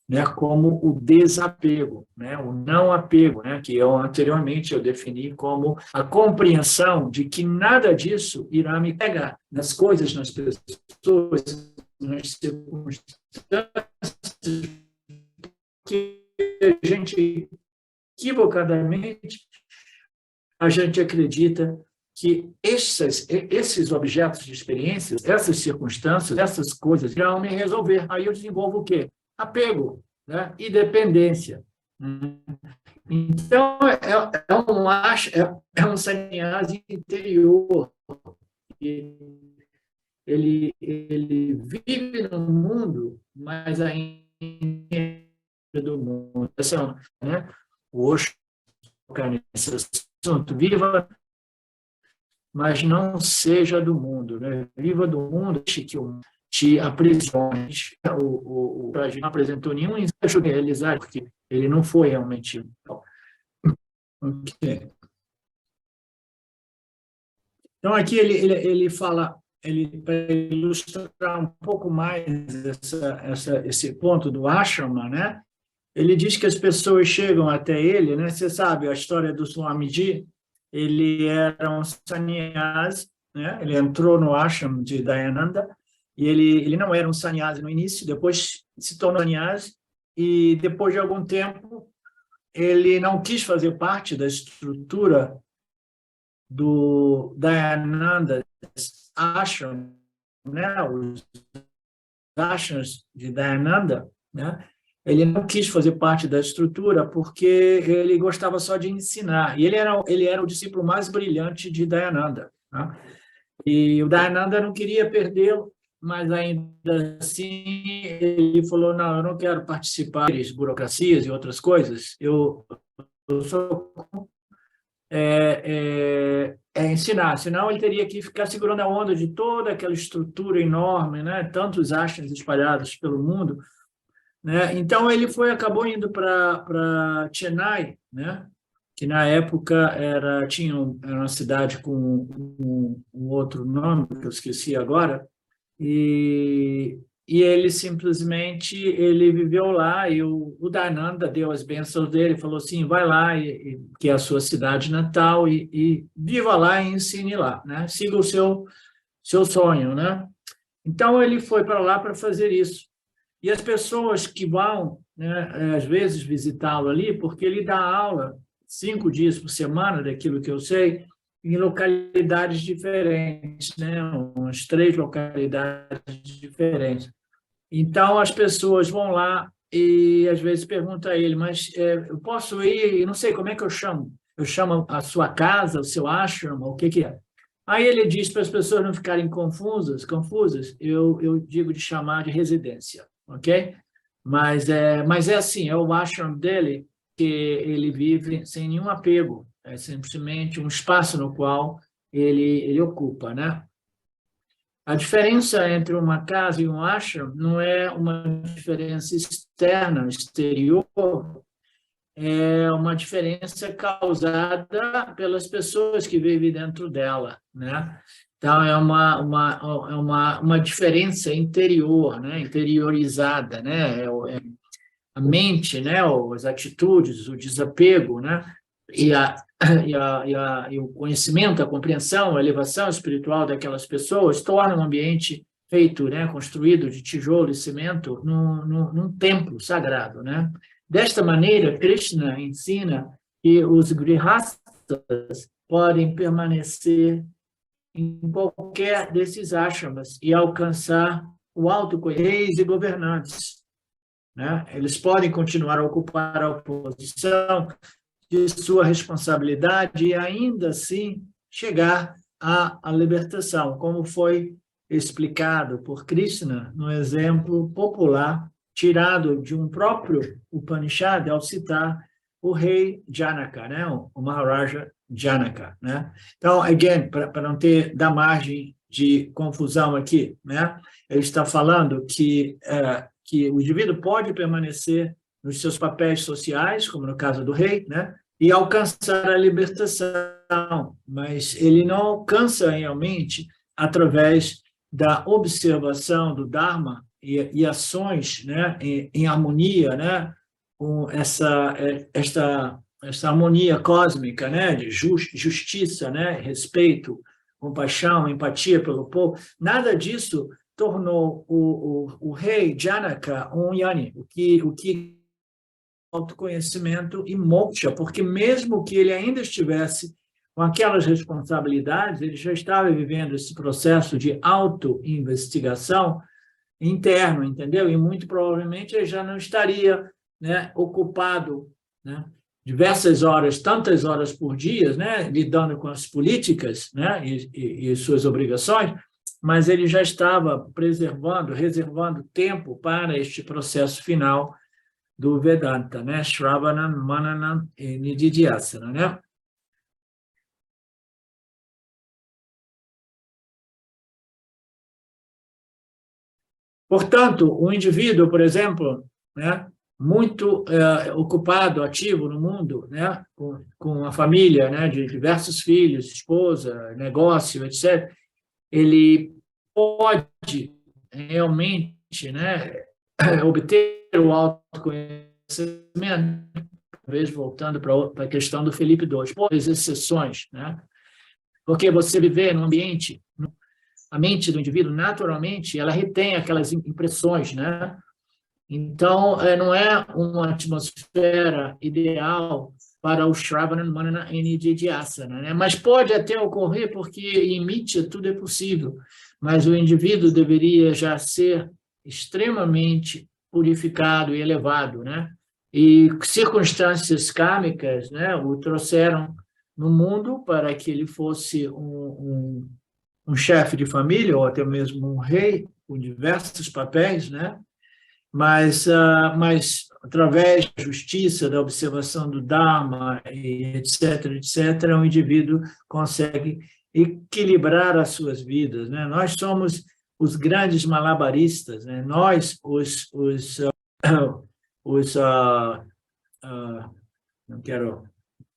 né, como o desapego, né, o não apego, né, que anteriormente eu defini como a compreensão de que nada disso irá me pegar nas coisas, nas pessoas, nas circunstâncias, que a gente, equivocadamente, a gente acredita que esses objetos de experiências, essas circunstâncias, essas coisas irão me resolver. Aí eu desenvolvo o quê? Apego, né? E dependência. Então, é um sannyasi interior. Ele vive no mundo, mas ainda do mundo. Essa, né? O Osho toca nesse assunto. Viva, mas não seja do mundo, né? Viva do mundo, que te aprisione. O Prajna não apresentou nenhum ensaio de realizar, porque ele não foi realmente. Okay. Então, aqui ele fala, para ilustrar um pouco mais esse ponto do ashrama, né? Ele diz que as pessoas chegam até ele, né? Você sabe a história do Swamiji, ele era um sannyasi, né? Ele entrou no ashram de Dayananda, e ele não era um sannyasi no início, depois se tornou sannyasi, e depois de algum tempo ele não quis fazer parte da estrutura do Dayananda ashram, né? Os ashrams de Dayananda, né? Ele não quis fazer parte da estrutura porque ele gostava só de ensinar. E ele era o discípulo mais brilhante de Dayananda, né? E o Dayananda não queria perdê-lo, mas ainda assim ele falou, não, eu não quero participar de burocracias e outras coisas, eu sou ensinar, senão ele teria que ficar segurando a onda de toda aquela estrutura enorme, né? Tantos ashrams espalhados pelo mundo, né? Então ele acabou indo para Chennai, né? Que na época era uma cidade com um outro nome que eu esqueci agora, e ele simplesmente viveu lá, e o Dayananda deu as bênçãos dele, falou assim, vai lá, que é a sua cidade natal, e viva lá e ensine lá, né? Siga o seu sonho, né? Então ele foi para lá para fazer isso. E as pessoas que vão, né, às vezes visitá-lo ali, porque ele dá aula 5 dias por semana, daquilo que eu sei, em localidades diferentes, né? Umas 3 localidades diferentes. Então, as pessoas vão lá e, às vezes, perguntam a ele, mas eu posso ir, eu não sei como é que eu chamo. Eu chamo a sua casa, o seu ashram, o que é? Aí ele diz para as pessoas não ficarem confusas, eu digo de chamar de residência, ok? Mas é assim, é o ashram dele, que ele vive sem nenhum apego, é simplesmente um espaço no qual ele ocupa, né? A diferença entre uma casa e um ashram não é uma diferença externa, exterior, é uma diferença causada pelas pessoas que vivem dentro dela, né? Então, é uma diferença interior, né? Interiorizada, né? A mente, né? As atitudes, o desapego, né? E o conhecimento, a compreensão, a elevação espiritual daquelas pessoas torna um ambiente feito, né? Construído de tijolo e cimento num templo sagrado, né? Desta maneira, Krishna ensina que os grihastas podem permanecer em qualquer desses ashrams e alcançar o autoconhecimento e governantes. né? Eles podem continuar a ocupar a posição de sua responsabilidade e ainda assim chegar à libertação, como foi explicado por Krishna no exemplo popular tirado de um próprio Upanishad ao citar o rei Janaka, né? O Maharaja Janaka, né? Então, again, para não dar margem de confusão aqui, né? Ele está falando que o indivíduo pode permanecer nos seus papéis sociais, como no caso do rei, né? E alcançar a libertação, mas ele não alcança realmente através da observação do Dharma e ações, né, em harmonia, né, com esta harmonia cósmica, né, de justiça, né, respeito, compaixão, empatia pelo povo. Nada disso tornou o rei Janaka um Jnani, o que autoconhecimento e moksha, porque mesmo que ele ainda estivesse com aquelas responsabilidades, ele já estava vivendo esse processo de auto-investigação interno, entendeu? E muito provavelmente ele já não estaria, né, ocupado, né, diversas horas, tantas horas por dia, né, lidando com as políticas, né, e suas obrigações, mas ele já estava reservando tempo para este processo final do Vedanta, né? Shravanam, Mananam e Nididhyasana, né? Portanto, o indivíduo, por exemplo, né, muito ocupado, ativo no mundo, né, com a família, né, de diversos filhos, esposa, negócio, etc., ele pode realmente, né, obter o autoconhecimento, talvez voltando para a questão do Felipe II, por exceções, né? Porque você viver num ambiente, a mente do indivíduo, naturalmente, ela retém aquelas impressões, né? Então, não é uma atmosfera ideal para o Shravana, Manana e Nididhyasana, né? Mas pode até ocorrer, porque em Mitya tudo é possível, mas o indivíduo deveria já ser extremamente purificado e elevado, né? E circunstâncias kármicas, né, o trouxeram no mundo para que ele fosse um chefe de família, ou até mesmo um rei, com diversos papéis, né? Mas através da justiça, da observação do Dharma, etc., o indivíduo consegue equilibrar as suas vidas, né? Nós somos os grandes malabaristas, né? Nós, não quero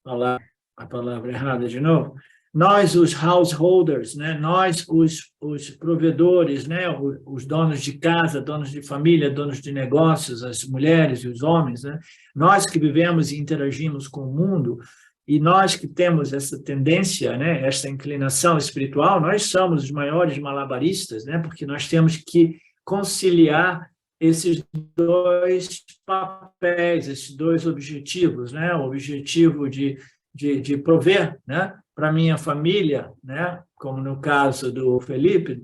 falar a palavra errada de novo, nós, os householders, né? Nós, os provedores, né? Os donos de casa, donos de família, donos de negócios, as mulheres e os homens, né? Nós que vivemos e interagimos com o mundo, e nós que temos essa tendência, né? Essa inclinação espiritual, nós somos os maiores malabaristas, né? Porque nós temos que conciliar esses dois papéis, esses dois objetivos, né? O objetivo de prover, né, para minha família, né, como no caso do Felipe,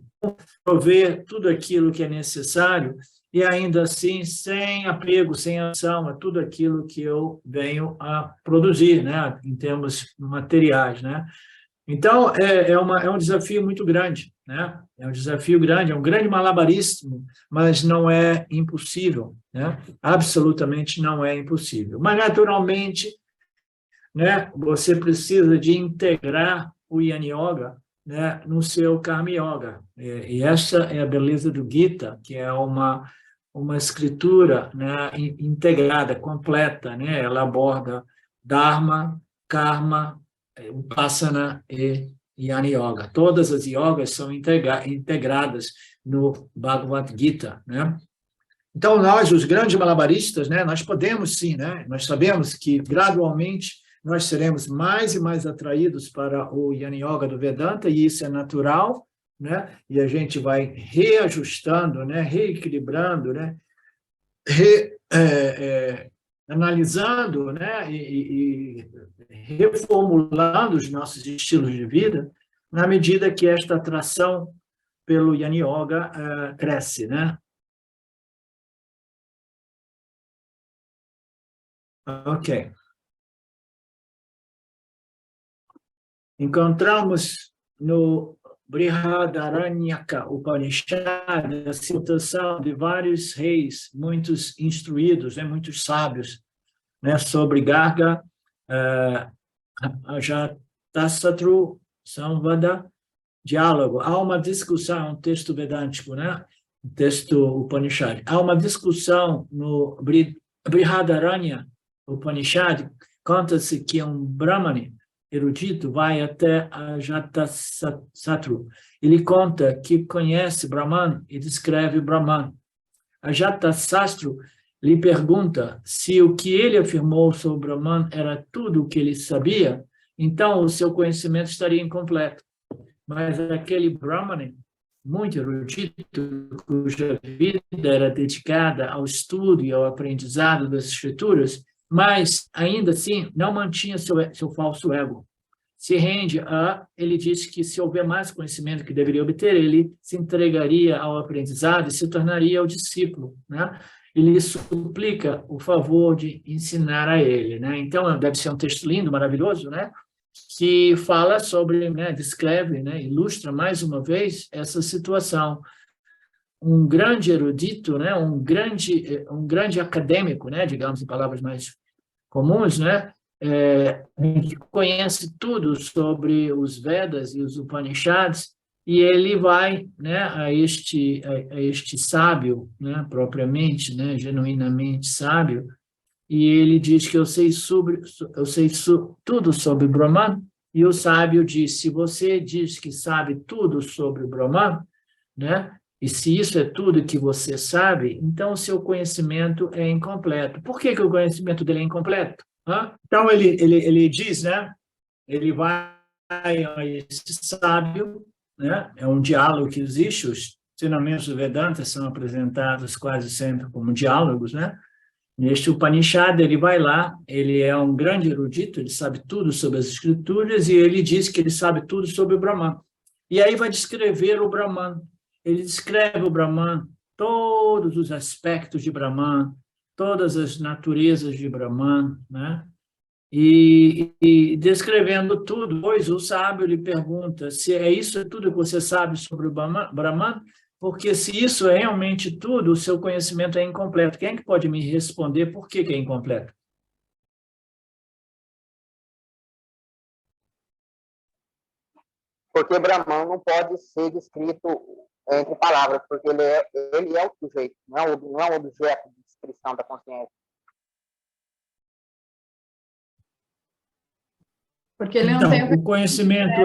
prover tudo aquilo que é necessário e ainda assim sem apego, sem ação a tudo aquilo que eu venho a produzir, né, em termos materiais, né. Então, é um desafio muito grande, né? É um desafio grande, é um grande malabarismo, mas não é impossível, né? Absolutamente não é impossível. Mas, naturalmente, né, você precisa de integrar o Jnana Yoga, né, no seu Karma Yoga. E essa é a beleza do Gita, que é uma escritura, né, integrada, completa, né? Ela aborda Dharma, Karma, Upasana e Jnana Yoga. Todas as yogas são integradas no Bhagavad Gita, né? Então, nós, os grandes malabaristas, né, nós podemos sim, né? Nós sabemos que gradualmente nós seremos mais e mais atraídos para o Jnana Yoga do Vedanta, e isso é natural, né? E a gente vai reajustando, né? Reequilibrando, né? Analisando, né? E reformulando os nossos estilos de vida na medida que esta atração pelo Jnana Yoga cresce, né? Ok. Encontramos no Brihadaranyaka Upanishad a citação de vários reis, muitos instruídos, muitos sábios, sobre Garga, Ajatasatru, Samvada, diálogo. Há uma discussão, um texto vedântico, um texto Upanishad. Há uma discussão no Brihadaranya Upanishad, conta-se que um Brahmane erudito vai até Ajatasatru. Ele conta que conhece Brahman e descreve Brahman. Ajatasatru lhe pergunta se o que ele afirmou sobre Brahman era tudo o que ele sabia, então o seu conhecimento estaria incompleto. Mas aquele Brahmane, muito erudito, cuja vida era dedicada ao estudo e ao aprendizado das escrituras, mas, ainda assim, não mantinha seu falso ego. Se rende ele disse que se houver mais conhecimento que deveria obter, ele se entregaria ao aprendizado e se tornaria o discípulo, Ele suplica o favor de ensinar a ele, Então, deve ser um texto lindo, maravilhoso, que fala sobre, descreve, ilustra mais uma vez essa situação. Um grande erudito, um grande acadêmico, digamos em palavras mais comuns, que conhece tudo sobre os Vedas e os Upanishads, e ele vai a este sábio, propriamente, genuinamente sábio, e ele diz que eu sei tudo sobre Brahman, e o sábio diz, se você diz que sabe tudo sobre Brahman, e se isso é tudo que você sabe, então o seu conhecimento é incompleto. Por que o conhecimento dele é incompleto? Então ele diz, ele vai a esse sábio, é um diálogo que existe, os ensinamentos do Vedanta são apresentados quase sempre como diálogos, Neste Upanishad, ele vai lá, ele é um grande erudito, ele sabe tudo sobre as escrituras, e ele diz que ele sabe tudo sobre o Brahman. E aí vai descrever o Brahman. Ele descreve o Brahman, todos os aspectos de Brahman, todas as naturezas de Brahman, E descrevendo tudo, pois o sábio lhe pergunta se é isso tudo que você sabe sobre o Brahman, porque se isso é realmente tudo, o seu conhecimento é incompleto. Quem é que pode me responder por que é incompleto? Porque Brahman não pode ser descrito entre palavras, porque ele é o sujeito, não é um objeto de descrição da consciência. Porque ele não tem o conhecimento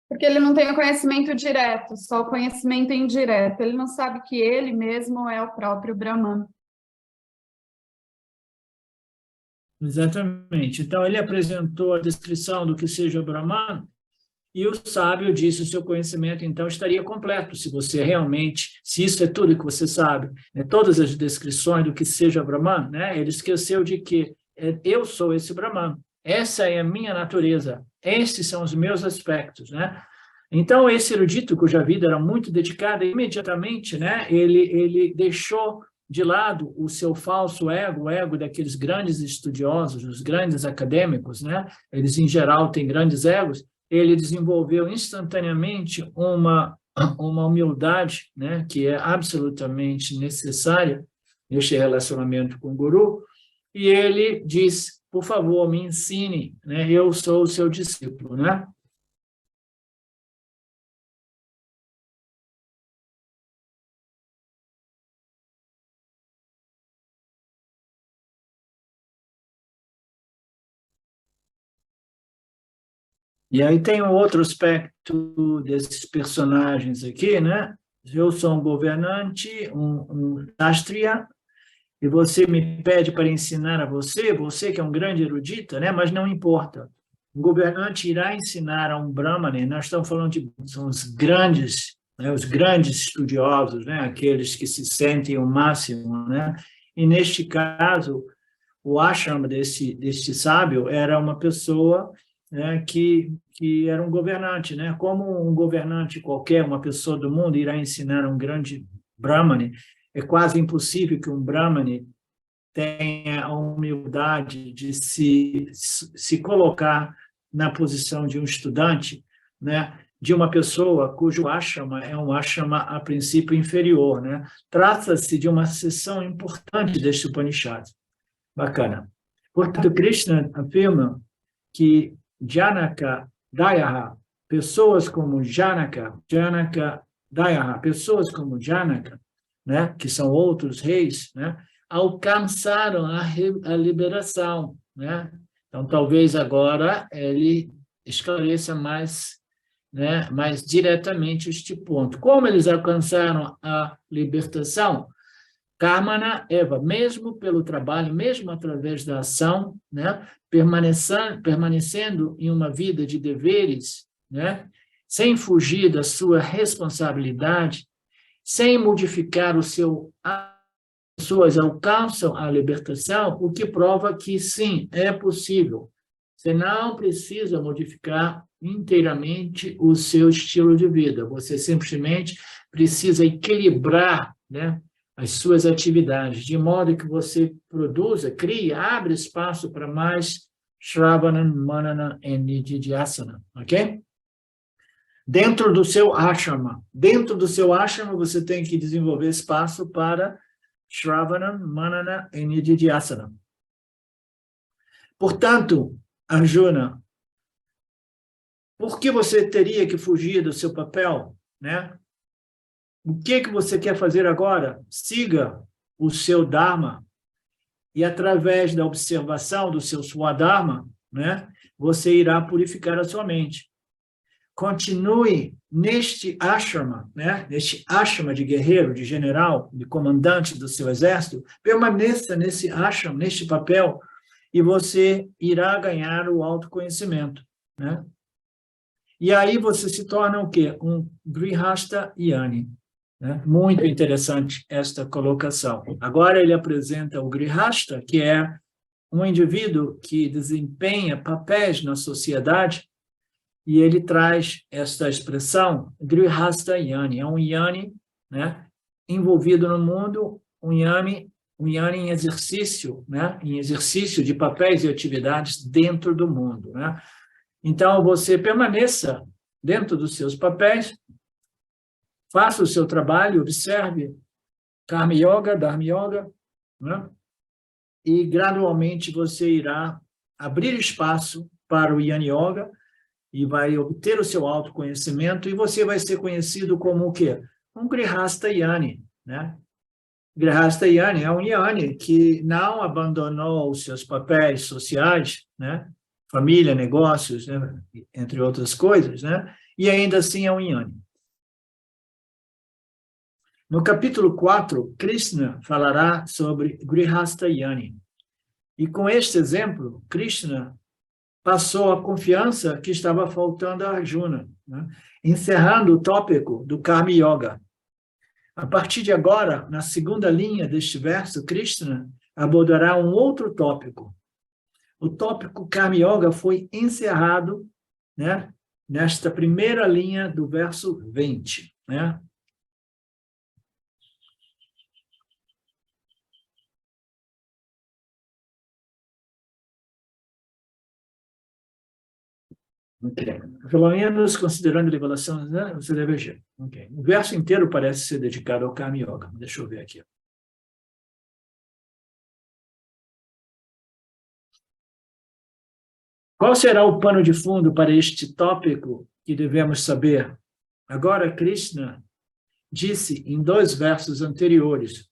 Porque ele não tem o conhecimento direto, só o conhecimento indireto. Ele não sabe que ele mesmo é o próprio Brahman. Exatamente. Então, ele apresentou a descrição do que seja Brahman, e o sábio disse, o seu conhecimento, então, estaria completo, se você realmente, se isso é tudo que você sabe, todas as descrições do que seja Brahman, ele esqueceu de que eu sou esse Brahman, essa é a minha natureza, esses são os meus aspectos, Então, esse erudito, cuja vida era muito dedicada, imediatamente, ele deixou de lado o seu falso ego, o ego daqueles grandes estudiosos, os grandes acadêmicos, Eles, em geral, têm grandes egos. Ele desenvolveu instantaneamente uma humildade, que é absolutamente necessária neste relacionamento com o Guru, e ele diz, por favor, me ensine, eu sou o seu discípulo, E aí tem um outro aspecto desses personagens aqui, Eu sou um governante, um Kshatriya, e você me pede para ensinar a você que é um grande erudito, mas não importa. Um governante irá ensinar a um Brahmane, nós estamos falando são os grandes estudiosos, aqueles que se sentem o máximo, E neste caso, o ashram deste sábio era uma pessoa que era um governante, Como um governante qualquer, uma pessoa do mundo irá ensinar a um grande Brahmane, é quase impossível que um Brahmane tenha a humildade de se colocar na posição de um estudante, né, de uma pessoa cujo ashrama é um ashrama a princípio inferior, né? Trata-se de uma seção importante deste Upanishad. Bacana. Portanto, Krishna afirma que Janaka Dayaha, pessoas como Janaka Dayaha, pessoas como Janaka, né, que são outros reis, né, alcançaram a liberação, né? Então, talvez agora ele esclareça mais, né, mais diretamente este ponto. Como eles alcançaram a libertação? Karmana Eva, mesmo pelo trabalho, mesmo através da ação, né, permanecendo em uma vida de deveres, né, sem fugir da sua responsabilidade, sem modificar o seu pessoas alcançam a libertação, o que prova que sim, é possível. Você não precisa modificar inteiramente o seu estilo de vida, você simplesmente precisa equilibrar, né, as suas atividades, de modo que você produza, crie, abre espaço para mais Shravana, Manana e Nididhyasana, ok? Dentro do seu ashrama, você tem que desenvolver espaço para Shravana, Manana e Nididhyasana. Portanto, Arjuna, por que você teria que fugir do seu papel, né? O que você quer fazer agora? Siga o seu Dharma e, através da observação do seu Swadharma, né, você irá purificar a sua mente. Continue neste ashrama, né, neste ashrama de guerreiro, de general, de comandante do seu exército, permaneça nesse ashrama, neste papel, e você irá ganhar o autoconhecimento, né? E aí você se torna o quê? Um Grihastha Yani. Muito interessante esta colocação. Agora ele apresenta o Grihastha, que é um indivíduo que desempenha papéis na sociedade, e ele traz esta expressão, Grihastha Yani. É um Yani, né, envolvido no mundo, um Yani em exercício, né, em exercício de papéis e atividades dentro do mundo, né? Então, você permaneça dentro dos seus papéis, faça o seu trabalho, observe Karma Yoga, Dharma Yoga, né? E gradualmente você irá abrir espaço para o Jnana Yoga e vai obter o seu autoconhecimento e você vai ser conhecido como o quê? Um Grihastha Yani, né? Grihastha Yani é um Yani que não abandonou os seus papéis sociais, né? Família, negócios, né? Entre outras coisas, né? E ainda assim é um Yani. No capítulo 4, Krishna falará sobre Grihastha Yani. E com este exemplo, Krishna passou a confiança que estava faltando a Arjuna, né? Encerrando o tópico do Karma Yoga. A partir de agora, na segunda linha deste verso, Krishna abordará um outro tópico. O tópico Karma Yoga foi encerrado, né, nesta primeira linha do verso 20, né? Okay. Pelo menos, considerando a revelação, né, você deve agir. Okay. O verso inteiro parece ser dedicado ao Karma Yoga. Deixa eu ver aqui. Qual será o pano de fundo para este tópico que devemos saber? Agora, Krishna disse em 2 versos anteriores,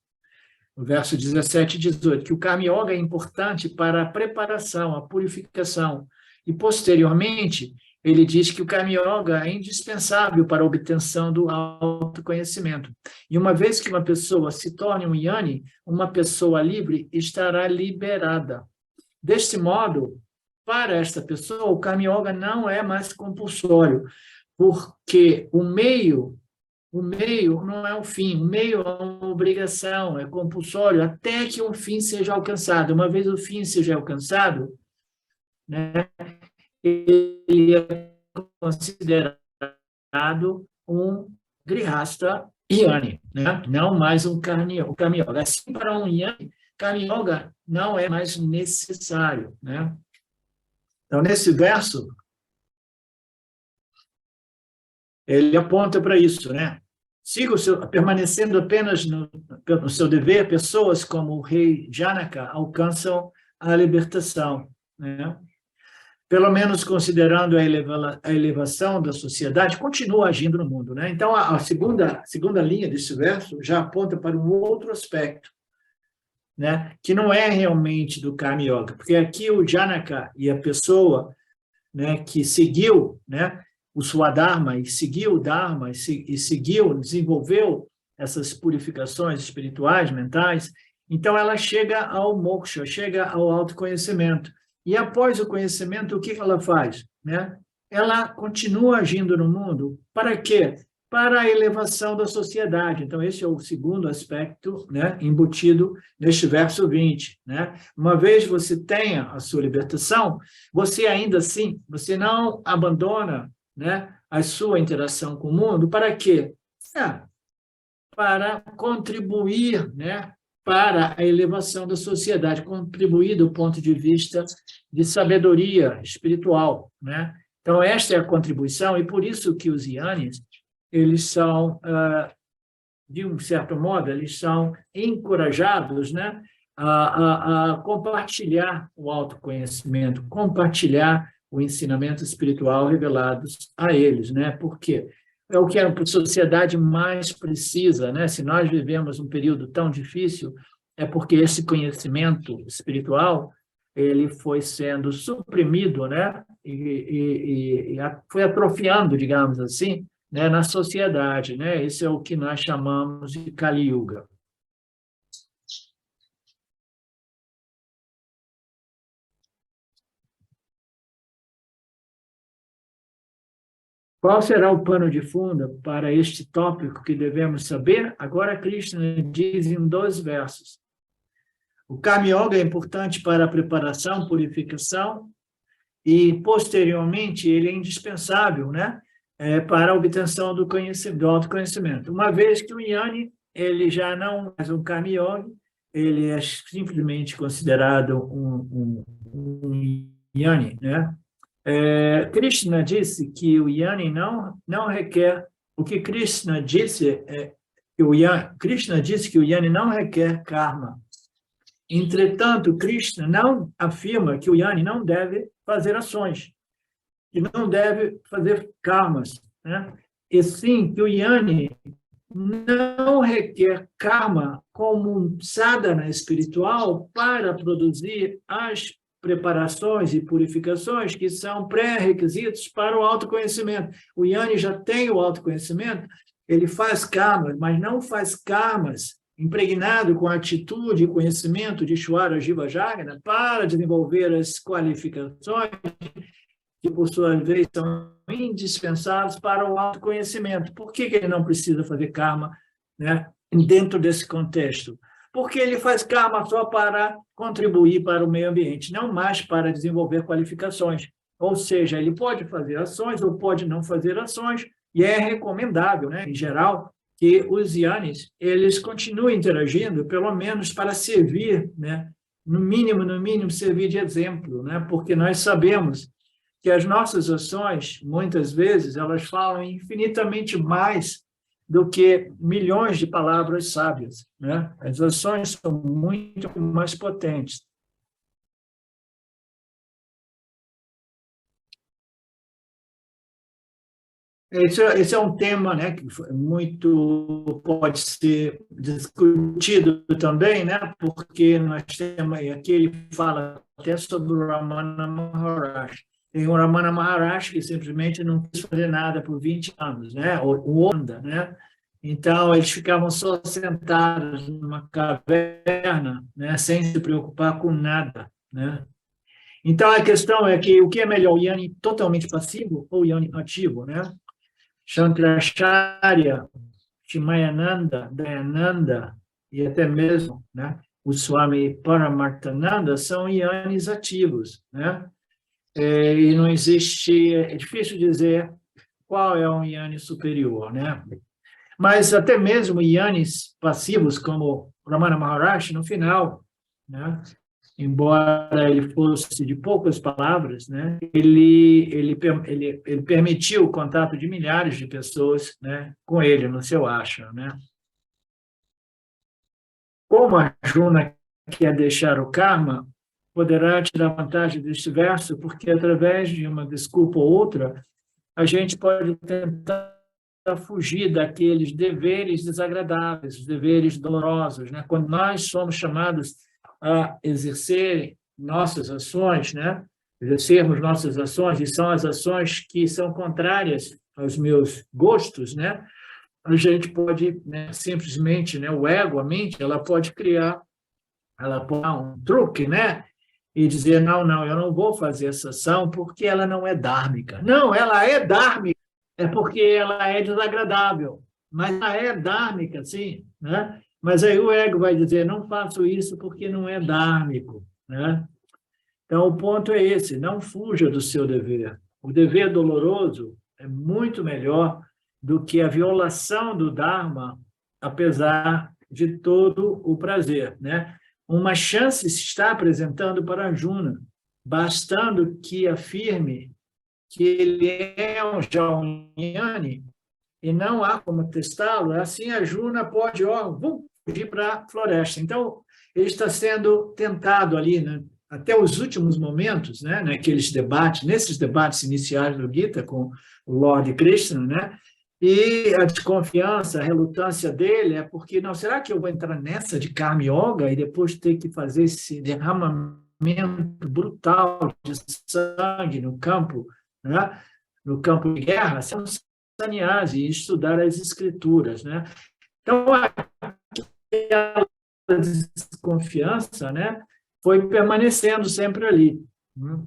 o verso 17 e 18, que o Karma Yoga é importante para a preparação, a purificação. E, posteriormente, ele diz que o Karma Yoga é indispensável para a obtenção do autoconhecimento. E uma vez que uma pessoa se torne um Yani, uma pessoa livre estará liberada. Deste modo, para esta pessoa, o Karma Yoga não é mais compulsório, porque o meio não é o fim, o meio é uma obrigação, é compulsório, até que um fim seja alcançado. Uma vez o fim seja alcançado, né, ele é considerado um Grihastha Yani, né? Não mais um Karma Yoga. Assim, para um Yani, Karma Yoga não é mais necessário, né? Então, nesse verso, ele aponta para isso, né? Siga permanecendo apenas no seu dever, pessoas como o rei Janaka alcançam a libertação, né? Pelo menos considerando a elevação da sociedade, continua agindo no mundo, né? Então, a segunda linha desse verso já aponta para um outro aspecto, né? Que não é realmente do Karma Yoga, porque aqui o Janaka e a pessoa, né, que seguiu, né, o Swadharma e seguiu o Dharma e seguiu, desenvolveu essas purificações espirituais, mentais, então ela chega ao moksha, chega ao autoconhecimento. E após o conhecimento, o que ela faz? Né? Ela continua agindo no mundo. Para quê? Para a elevação da sociedade. Então, esse é o segundo aspecto, né, embutido neste verso 20. Né? Uma vez você tenha a sua libertação, você ainda assim, você não abandona, né, a sua interação com o mundo. Para quê? Para contribuir, né, para a elevação da sociedade, contribuir do ponto de vista de sabedoria espiritual, né? Então, esta é a contribuição, e por isso que os yanis, eles são, de um certo modo, eles são encorajados, né, a compartilhar o autoconhecimento, compartilhar o ensinamento espiritual revelados a eles, né? Por quê? É o que a sociedade mais precisa, né? Se nós vivemos um período tão difícil, é porque esse conhecimento espiritual ele foi sendo suprimido, né? E foi atrofiando, digamos assim, né? Na sociedade, né? Esse é o que nós chamamos de Kali Yuga. Qual será o pano de fundo para este tópico que devemos saber? Agora, Krishna diz em 2 versos. O Karma Yoga é importante para a preparação, purificação, e, posteriormente, ele é indispensável, né, para a obtenção do autoconhecimento. Uma vez que o Jnani, ele já não é mais um Karma Yoga, ele é simplesmente considerado um Jnani, né? Krishna disse que o Jnani não requer, o que Krishna disse Krishna disse que o Jnani não requer karma. Entretanto, Krishna não afirma que o Jnani não deve fazer ações, que não deve fazer karmas, né? E sim que o Jnani não requer karma como um sadhana espiritual para produzir as preparações e purificações que são pré-requisitos para o autoconhecimento. O Jnani já tem o autoconhecimento, ele faz karmas, mas não faz karmas impregnado com a atitude e conhecimento de Ishvara Jiva Jagana para desenvolver as qualificações que, por sua vez, são indispensáveis para o autoconhecimento. Por que ele não precisa fazer karma, né, dentro desse contexto? Porque ele faz karma só para contribuir para o meio ambiente, não mais para desenvolver qualificações. Ou seja, ele pode fazer ações ou pode não fazer ações, e é recomendável, né, em geral, que os yanis, eles continuem interagindo, pelo menos para servir, né, no mínimo, servir de exemplo, né, porque nós sabemos que as nossas ações, muitas vezes, elas falam infinitamente mais do que milhões de palavras sábias, né? As ações são muito mais potentes. Esse é um tema, né, que muito pode ser discutido também, né, porque nós temos aqui, ele fala até sobre o Ramana Maharaj. Tem o Ramana Maharaj que simplesmente não quis fazer nada por 20 anos, né, o Onda, né? Então, eles ficavam só sentados numa caverna, né, sem se preocupar com nada, né? Então, a questão é que o que é melhor, o Jnani totalmente passivo ou o Jnani ativo, né? Shankaracharya, Shimayananda, Dayananda e até mesmo, né, o Swami Paramarthananda são yanis ativos, né? E não existe, é difícil dizer qual é um yani superior, né? Mas até mesmo yanis passivos, como Ramana Maharaj, no final, né? Embora ele fosse de poucas palavras, né? Ele permitiu o contato de milhares de pessoas, né, com ele no seu ashram, né? Como Arjuna quer deixar o karma, poderá tirar vantagem deste verso, porque através de uma desculpa ou outra, a gente pode tentar fugir daqueles deveres desagradáveis, os deveres dolorosos, né? Quando nós somos chamados a exercer nossas ações, né? Exercermos nossas ações, e são as ações que são contrárias aos meus gostos, né? A gente pode, né, simplesmente, né, o ego, a mente, ela pode criar um truque, né? E dizer, não, eu não vou fazer essa ação porque ela não é dármica. Não, ela é dármica, é porque ela é desagradável, mas ela é dármica, sim, né? Mas aí o ego vai dizer, não faço isso porque não é dármico, né? Então, o ponto é esse, não fuja do seu dever. O dever doloroso é muito melhor do que a violação do Dharma, apesar de todo o prazer, né? Uma chance se está apresentando para Arjuna, bastando que afirme que ele é já um jnani e não há como testá-lo, assim Arjuna pode fugir para a floresta. Então, ele está sendo tentado ali, né? Até os últimos momentos, né? Nesses debates iniciais do Gita com o Lord Krishna, né? E a desconfiança, a relutância dele é porque, não, será que eu vou entrar nessa de Karma Yoga e depois ter que fazer esse derramamento brutal de sangue no campo, né? No campo de guerra, ser um sannyasi e estudar as escrituras, né? Então, aquela desconfiança, né, foi permanecendo sempre ali, né?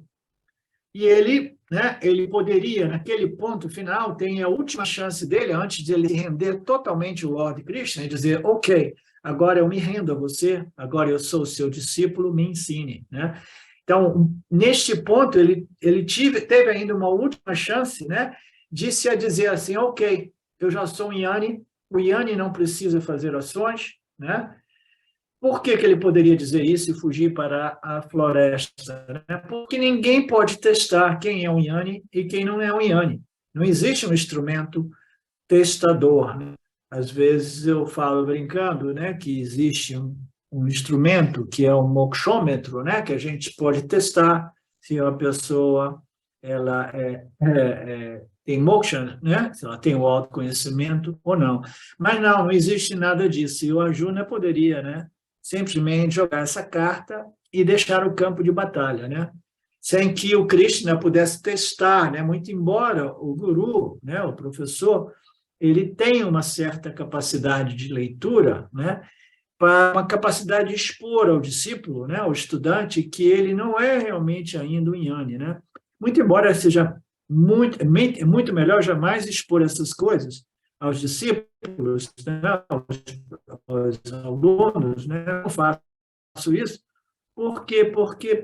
E ele, né, ele poderia, naquele ponto final, tem a última chance dele, antes de ele render totalmente o Lord Krishna, e dizer, ok, agora eu me rendo a você, agora eu sou o seu discípulo, me ensine, né? Então, neste ponto, ele teve ainda uma última chance, né, de se dizer assim, ok, eu já sou um Yanni, o Yanni não precisa fazer ações, né? Por que ele poderia dizer isso e fugir para a floresta, né? Porque ninguém pode testar quem é um Yanni e quem não é um Yanni. Não existe um instrumento testador, né? Às vezes eu falo brincando, né, que existe um instrumento que é um moxômetro, né, que a gente pode testar se uma pessoa ela tem moksha, né, se ela tem o autoconhecimento ou não. Mas não existe nada disso. E o Arjuna poderia, né, simplesmente jogar essa carta e deixar o campo de batalha, né? Sem que o Krishna pudesse testar, né? Muito embora o guru, né, o professor, ele tenha uma certa capacidade de leitura, né, para uma capacidade de expor ao discípulo, né, ao estudante, que ele não é realmente ainda um Yanni, né? Muito embora seja muito melhor jamais expor essas coisas aos discípulos, né, aos alunos, né? Eu não faço isso porque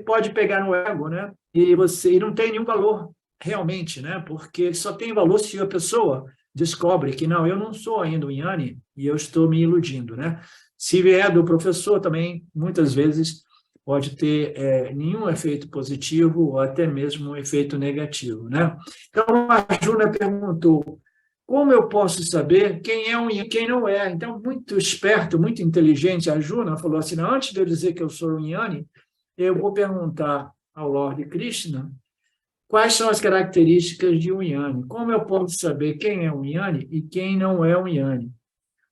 pode pegar no ego, né? E não tem nenhum valor realmente, né? Porque só tem valor se a pessoa descobre que não, eu não sou ainda um Yanni e eu estou me iludindo, né? Se vier do professor também, muitas vezes pode ter nenhum efeito positivo ou até mesmo um efeito negativo, né? Então, a Arjuna perguntou, como eu posso saber quem é um e quem não é? Então, muito esperto, muito inteligente, a Arjuna falou assim, não, antes de eu dizer que eu sou um Yanni, eu vou perguntar ao Lord Krishna quais são as características de um Yanni. Como eu posso saber quem é um Yanni e quem não é um Yanni?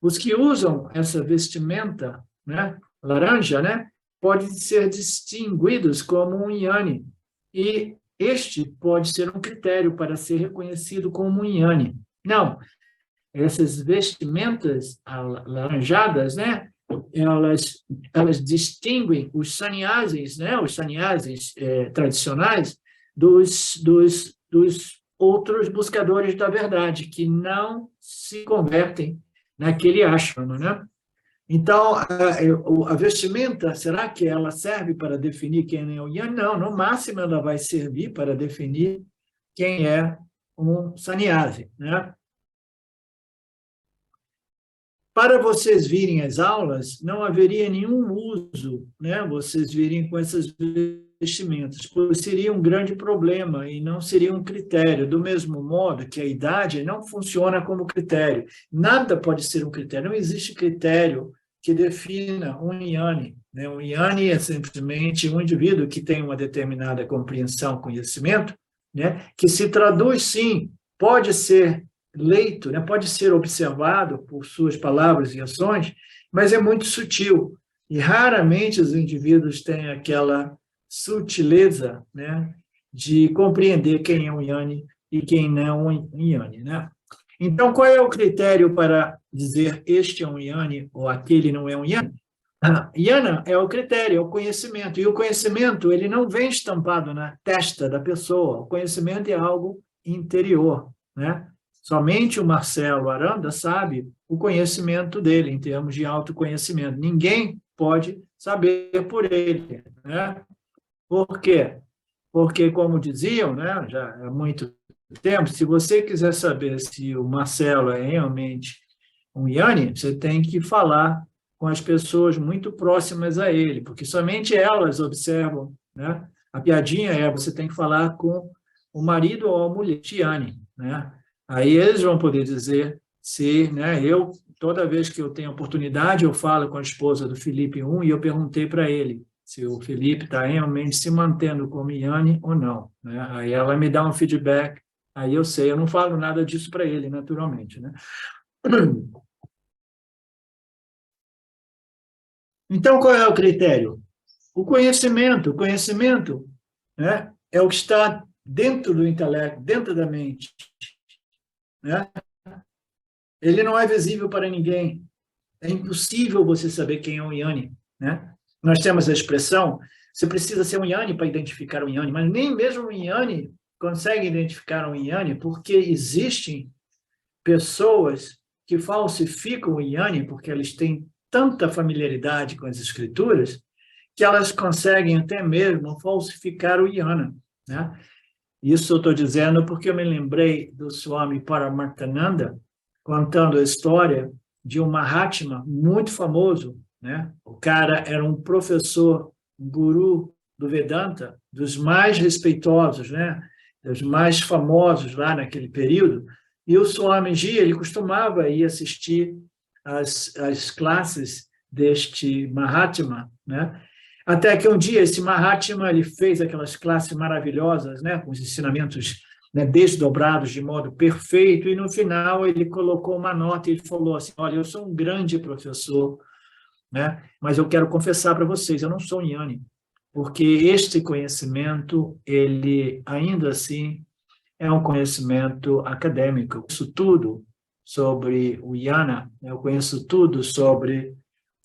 Os que usam essa vestimenta, né, laranja, né, podem ser distinguidos como um Yanni. E este pode ser um critério para ser reconhecido como um Yanni. Não, essas vestimentas alaranjadas, né, elas distinguem os sannyasis, né, os sannyasis tradicionais dos outros buscadores da verdade, que não se convertem naquele ashrama, né? Então, a vestimenta, será que ela serve para definir quem é o Yanni? Não, no máximo ela vai servir para definir quem é um sannyasi, né? para vocês virem às aulas, não haveria nenhum uso, né? Vocês virem com essas vestimentas, pois seria um grande problema e não seria um critério. Do mesmo modo que a idade não funciona como critério. Nada pode ser um critério. Não existe critério que defina um Jnani, né? Um Jnani é simplesmente um indivíduo que tem uma determinada compreensão, conhecimento, né? Que se traduz, sim, pode ser leito, né? Pode ser observado por suas palavras e ações, mas é muito sutil. E raramente os indivíduos têm aquela sutileza, né, de compreender quem é um Jnani e quem não é um Jnani, né? Então, qual é o critério para dizer este é um Jnani ou aquele não é um Jnani? Jnana é o critério, é o conhecimento. E o conhecimento, ele não vem estampado na testa da pessoa. O conhecimento é algo interior, né? Somente o Marcelo Aranda sabe o conhecimento dele, em termos de autoconhecimento. Ninguém pode saber por ele, né? Por quê? Porque, como diziam, né, já há muito tempo, se você quiser saber se o Marcelo é realmente um Jnani, você tem que falar com as pessoas muito próximas a ele, porque somente elas observam, né? A piadinha é, você tem que falar com o marido ou a mulher, Jnani, né? Aí eles vão poder dizer se, né, toda vez que eu tenho oportunidade, eu falo com a esposa do Felipe I e eu perguntei para ele se o Felipe está realmente se mantendo como Jnani ou não, né? Aí ela me dá um feedback, aí eu sei, eu não falo nada disso para ele, naturalmente, né? Então, qual é o critério? O conhecimento, né, é o que está dentro do intelecto, dentro da mente, né? Ele não é visível para ninguém. É impossível você saber quem é um Jnani, né? Nós temos a expressão, você precisa ser um Jnani para identificar um Jnani, mas nem mesmo um Jnani consegue identificar um Jnani, porque existem pessoas que falsificam o Jnani, porque elas têm tanta familiaridade com as escrituras, que elas conseguem até mesmo falsificar o Jnana, né? Isso eu estou dizendo porque eu me lembrei do Swami Paramarthananda contando a história de um Mahatma muito famoso, né? O cara era um professor, um guru do Vedanta, dos mais respeitosos, né? Dos mais famosos lá naquele período. E o Swamiji, ele costumava ir assistir as classes deste Mahatma, né? Até que um dia esse Mahatma ele fez aquelas classes maravilhosas, né? Com os ensinamentos, né, desdobrados de modo perfeito, e no final ele colocou uma nota e ele falou assim, olha, eu sou um grande professor, né? Mas eu quero confessar para vocês, eu não sou um Jnani, porque este conhecimento, ele ainda assim é um conhecimento acadêmico. Eu conheço tudo sobre o Jnana, eu conheço tudo sobre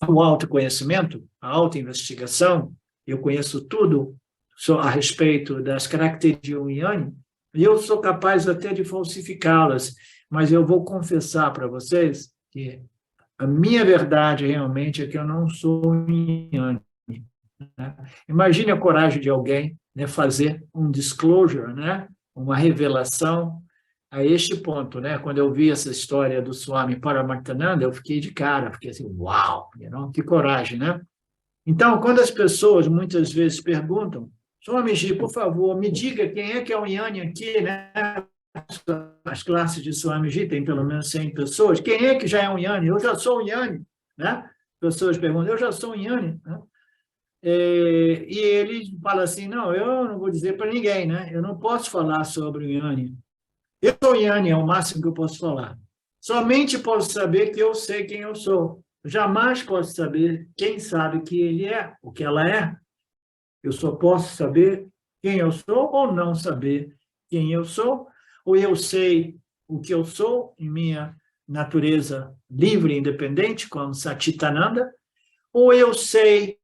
o autoconhecimento, a autoinvestigação, eu conheço tudo a respeito das características de um Jnani, e eu sou capaz até de falsificá-las, mas eu vou confessar para vocês que a minha verdade realmente é que eu não sou um Jnani, né? Imagine a coragem de alguém, né, fazer um disclosure, né, uma revelação a este ponto, né? Quando eu vi essa história do Swami Paramarthananda, eu fiquei de cara, fiquei assim, uau, que coragem, né? Então, quando as pessoas muitas vezes perguntam, Swamiji, por favor, me diga quem é um Jnani aqui, né? As classes de Swamiji tem pelo menos 100 pessoas, quem é que já é um Jnani? Eu já sou um Jnani, né? Pessoas perguntam, eu já sou um Jnani, né? E ele fala assim, não, eu não vou dizer para ninguém, né? Eu não posso falar sobre o Jnani. Eu sou Jnani, é o máximo que eu posso falar. Somente posso saber que eu sei quem eu sou. Jamais posso saber quem sabe que ele é, o que ela é. Eu só posso saber quem eu sou ou não saber quem eu sou, ou eu sei o que eu sou em minha natureza livre e independente, como Satchitananda, ou eu sei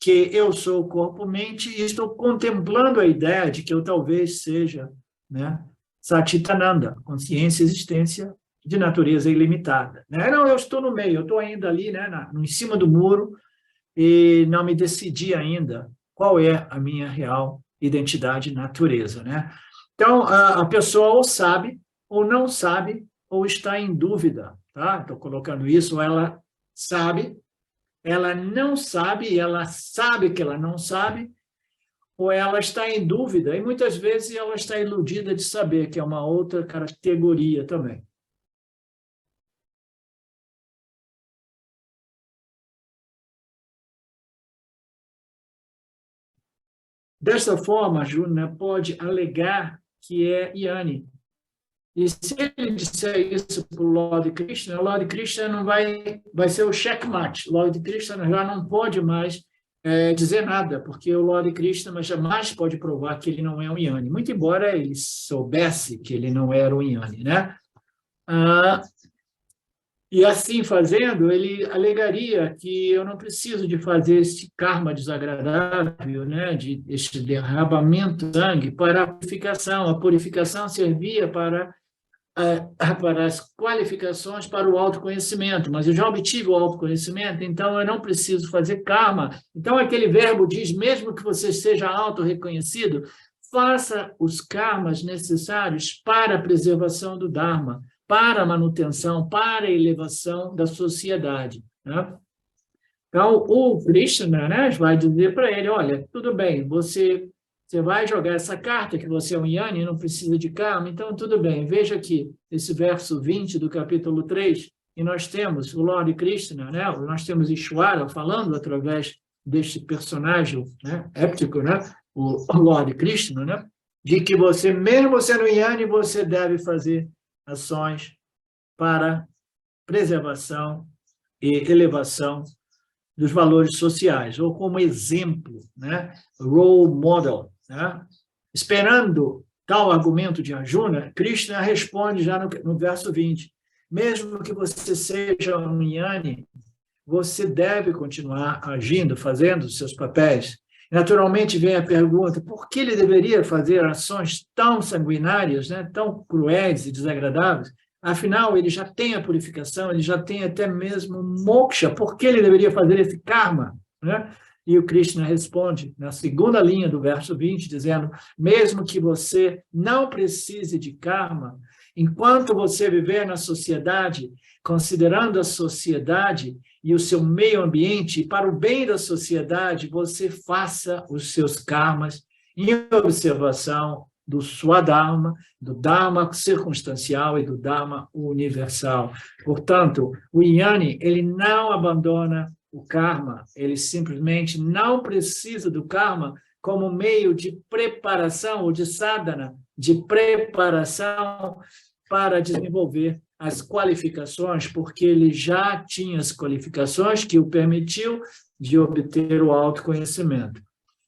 que eu sou corpo-mente e estou contemplando a ideia de que eu talvez seja, né, Satchitananda, consciência e existência de natureza ilimitada, né? Não, eu estou no meio, eu estou ainda ali, né, em cima do muro e não me decidi ainda qual é a minha real identidade natureza, né? Então, a pessoa ou sabe, ou não sabe, ou está em dúvida, tá? Estou colocando isso, ou ela sabe, ela não sabe, ela sabe que ela não sabe, ou ela está em dúvida, e muitas vezes ela está iludida de saber, que é uma outra categoria também. Desta forma, a Júnior pode alegar que é Yanni. E se ele disser isso para o Lord Krishna, o Lord Krishna não vai ser o checkmate. O Lord Krishna já não pode mais dizer nada, porque o Lord Krishna jamais pode provar que ele não é um Yanni, muito embora ele soubesse que ele não era um Yanni, né? E assim fazendo, ele alegaria que eu não preciso de fazer esse karma desagradável, né, de este derramamento de sangue para a purificação. A purificação servia para as qualificações para o autoconhecimento, mas eu já obtive o autoconhecimento, então eu não preciso fazer karma. Então aquele verbo diz, mesmo que você seja auto-reconhecido, faça os karmas necessários para a preservação do Dharma, para a manutenção, para a elevação da sociedade, né? Então, o Krishna, né, vai dizer para ele, olha, tudo bem, você vai jogar essa carta que você é um Yanni, não precisa de karma, então tudo bem, veja aqui, esse verso 20 do capítulo 3, e nós temos o Lord Krishna, né, nós temos Ishvara falando através deste personagem, né, éptico, né, o Lord Krishna, né, de que você, mesmo sendo Yanni, você deve fazer ações para preservação e elevação dos valores sociais, ou como exemplo, né? Role model, né? Esperando tal argumento de Arjuna, Krishna responde já no verso 20, mesmo que você seja um Yanni, você deve continuar agindo, fazendo os seus papéis. Naturalmente vem a pergunta, por que ele deveria fazer ações tão sanguinárias, né, tão cruéis e desagradáveis? Afinal, ele já tem a purificação, ele já tem até mesmo moksha, por que ele deveria fazer esse karma, né? E o Krishna responde na segunda linha do verso 20, dizendo, mesmo que você não precise de karma, enquanto você viver na sociedade, considerando a sociedade e o seu meio ambiente, para o bem da sociedade, você faça os seus karmas em observação do Swadharma, do Dharma circunstancial e do Dharma universal. Portanto, o Yanni, ele não abandona o karma, ele simplesmente não precisa do karma como meio de preparação, ou de sadhana, de preparação para desenvolver as qualificações, porque ele já tinha as qualificações que o permitiu de obter o autoconhecimento.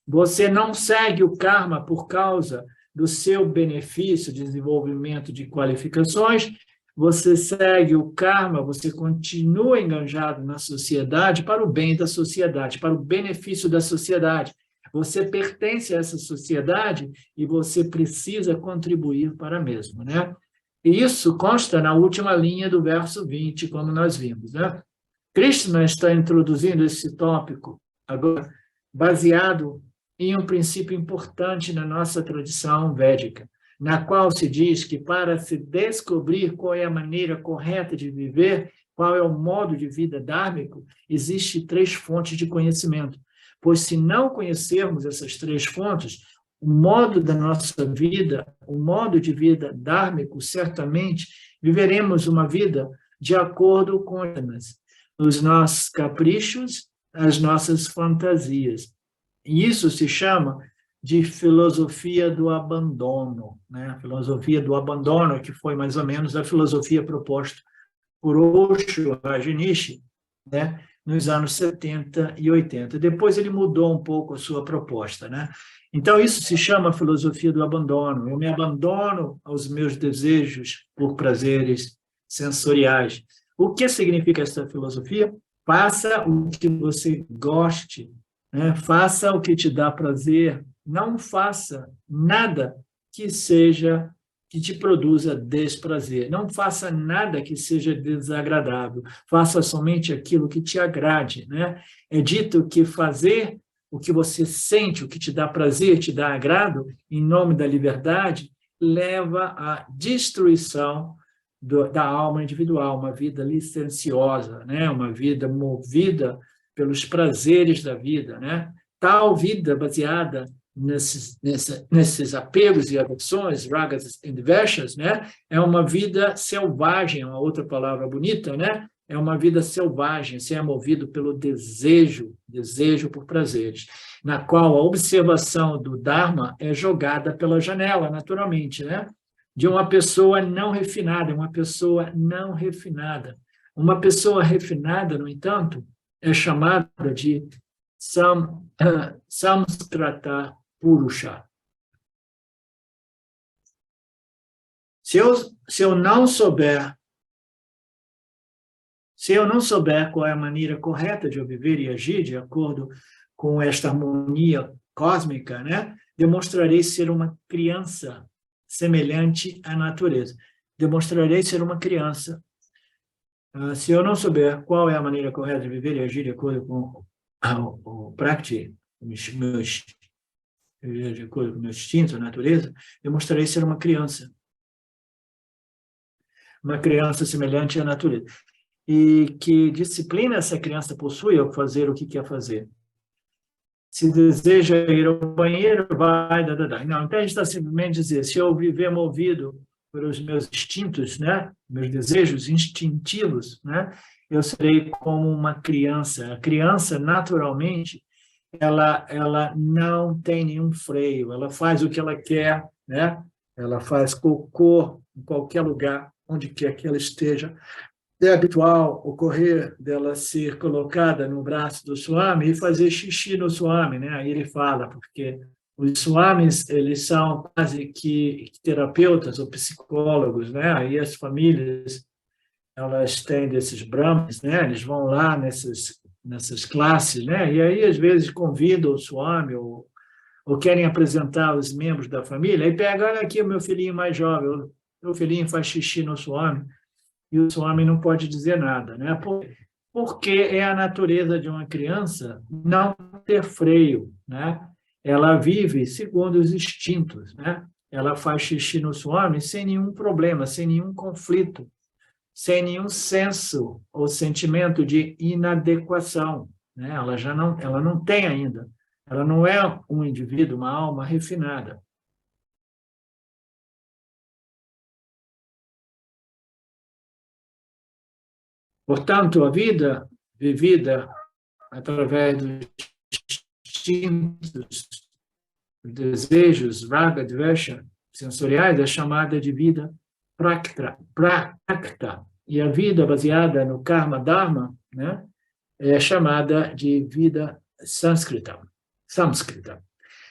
Você não segue o karma por causa do seu benefício, desenvolvimento de qualificações, você segue o karma, você continua engajado na sociedade para o bem da sociedade, para o benefício da sociedade. Você pertence a essa sociedade e você precisa contribuir para a mesma, né? E isso consta na última linha do verso 20, como nós vimos, né? Krishna está introduzindo esse tópico agora baseado em um princípio importante na nossa tradição védica, na qual se diz que para se descobrir qual é a maneira correta de viver, qual é o modo de vida dármico, existe 3 fontes de conhecimento. Pois se não conhecermos essas 3 fontes, o modo da nossa vida, o modo de vida dármico, certamente viveremos uma vida de acordo com os nossos caprichos, as nossas fantasias. E isso se chama de filosofia do abandono, né? A filosofia do abandono, que foi mais ou menos a filosofia proposta por Osho Rajneesh, né? Nos anos 70 e 80. Depois ele mudou um pouco a sua proposta, né? Então, isso se chama filosofia do abandono. Eu me abandono aos meus desejos por prazeres sensoriais. O que significa essa filosofia? Faça o que você goste, né? Faça o que te dá prazer. Não faça nada que te produza desprazer. Não faça nada que seja desagradável. Faça somente aquilo que te agrade, né? É dito que fazer o que você sente, o que te dá prazer, te dá agrado, em nome da liberdade, leva à destruição da alma individual, uma vida licenciosa, né? Uma vida movida pelos prazeres da vida, né? Tal vida baseada nesses apegos e aversões, ragas and dveshas, né? É uma vida selvagem, uma outra palavra bonita, né? É uma vida selvagem, você é movido pelo desejo por prazeres, na qual a observação do Dharma é jogada pela janela, naturalmente, né? De uma pessoa não refinada, uma pessoa não refinada. Uma pessoa refinada, no entanto, é chamada de samskrata purusha. Se eu não souber qual é a maneira correta de eu viver e agir de acordo com esta harmonia cósmica, né, demonstrarei ser uma criança semelhante à natureza. Demonstrarei ser uma criança. Se eu não souber qual é a maneira correta de viver e agir de acordo com o prakti, de acordo com o meu instinto, a natureza, demonstrarei ser uma criança. Uma criança semelhante à natureza. E que disciplina essa criança possui ao fazer o que quer fazer. Se deseja ir ao banheiro, vai, Não, então a gente está simplesmente dizendo, se eu viver movido pelos meus instintos, né, meus desejos instintivos, né, eu serei como uma criança. A criança, naturalmente, ela não tem nenhum freio, ela faz o que ela quer, né? Ela faz cocô em qualquer lugar, onde quer que ela esteja. É habitual ocorrer dela ser colocada no braço do Swami e fazer xixi no Swami, né? Aí ele fala, porque os Swamis, eles são quase que terapeutas ou psicólogos, né? Aí as famílias, elas têm desses brahmanes, né? Eles vão lá nessas classes, né? E aí, às vezes, convidam o Swami ou querem apresentar os membros da família, aí pega, olha aqui o meu filhinho mais jovem, o meu filhinho faz xixi no Swami, e o Swami não pode dizer nada, né? Porque é a natureza de uma criança não ter freio, né? Ela vive segundo os instintos, né? Ela faz xixi no Swami sem nenhum problema, sem nenhum conflito, sem nenhum senso ou sentimento de inadequação, né? Ela não tem ainda, ela não é um indivíduo, uma alma refinada. Portanto, a vida vivida através dos instintos, dos desejos, raga, dvesha, sensoriais, é chamada de vida prakta. E a vida baseada no karma dharma, né, é chamada de vida samskrita.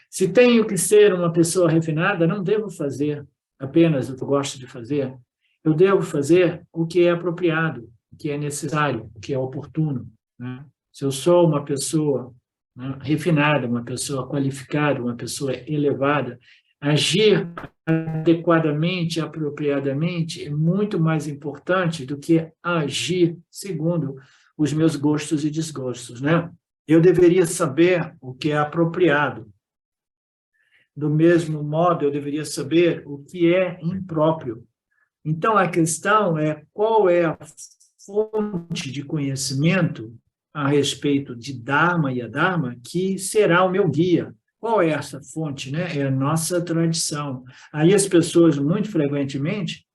Se tenho que ser uma pessoa refinada, não devo fazer apenas o que eu gosto de fazer. Eu devo fazer o que é apropriado, o que é necessário, o que é oportuno, né? Se eu sou uma pessoa, né, refinada, uma pessoa qualificada, uma pessoa elevada, agir adequadamente, apropriadamente, é muito mais importante do que agir segundo os meus gostos e desgostos, né? Eu deveria saber o que é apropriado. Do mesmo modo, eu deveria saber o que é impróprio. Então, a questão é qual é a fonte de conhecimento a respeito de Dharma e Adharma que será o meu guia. Qual é essa fonte, né? É a nossa tradição. Aí as pessoas, muito frequentemente,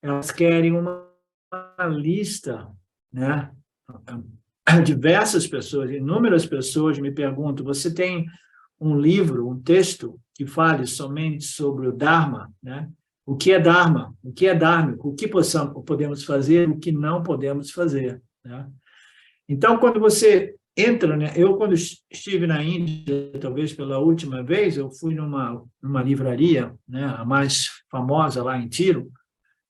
elas querem uma lista, né? Diversas pessoas, inúmeras pessoas me perguntam, você tem um livro, um texto que fale somente sobre o Dharma, né? O que é Dharma? O que é Dharmico? O que podemos fazer? O que não podemos fazer, né? Então, quando você entra, né? Eu, quando estive na Índia, talvez pela última vez, eu fui numa livraria, né? A mais famosa lá em Tiro,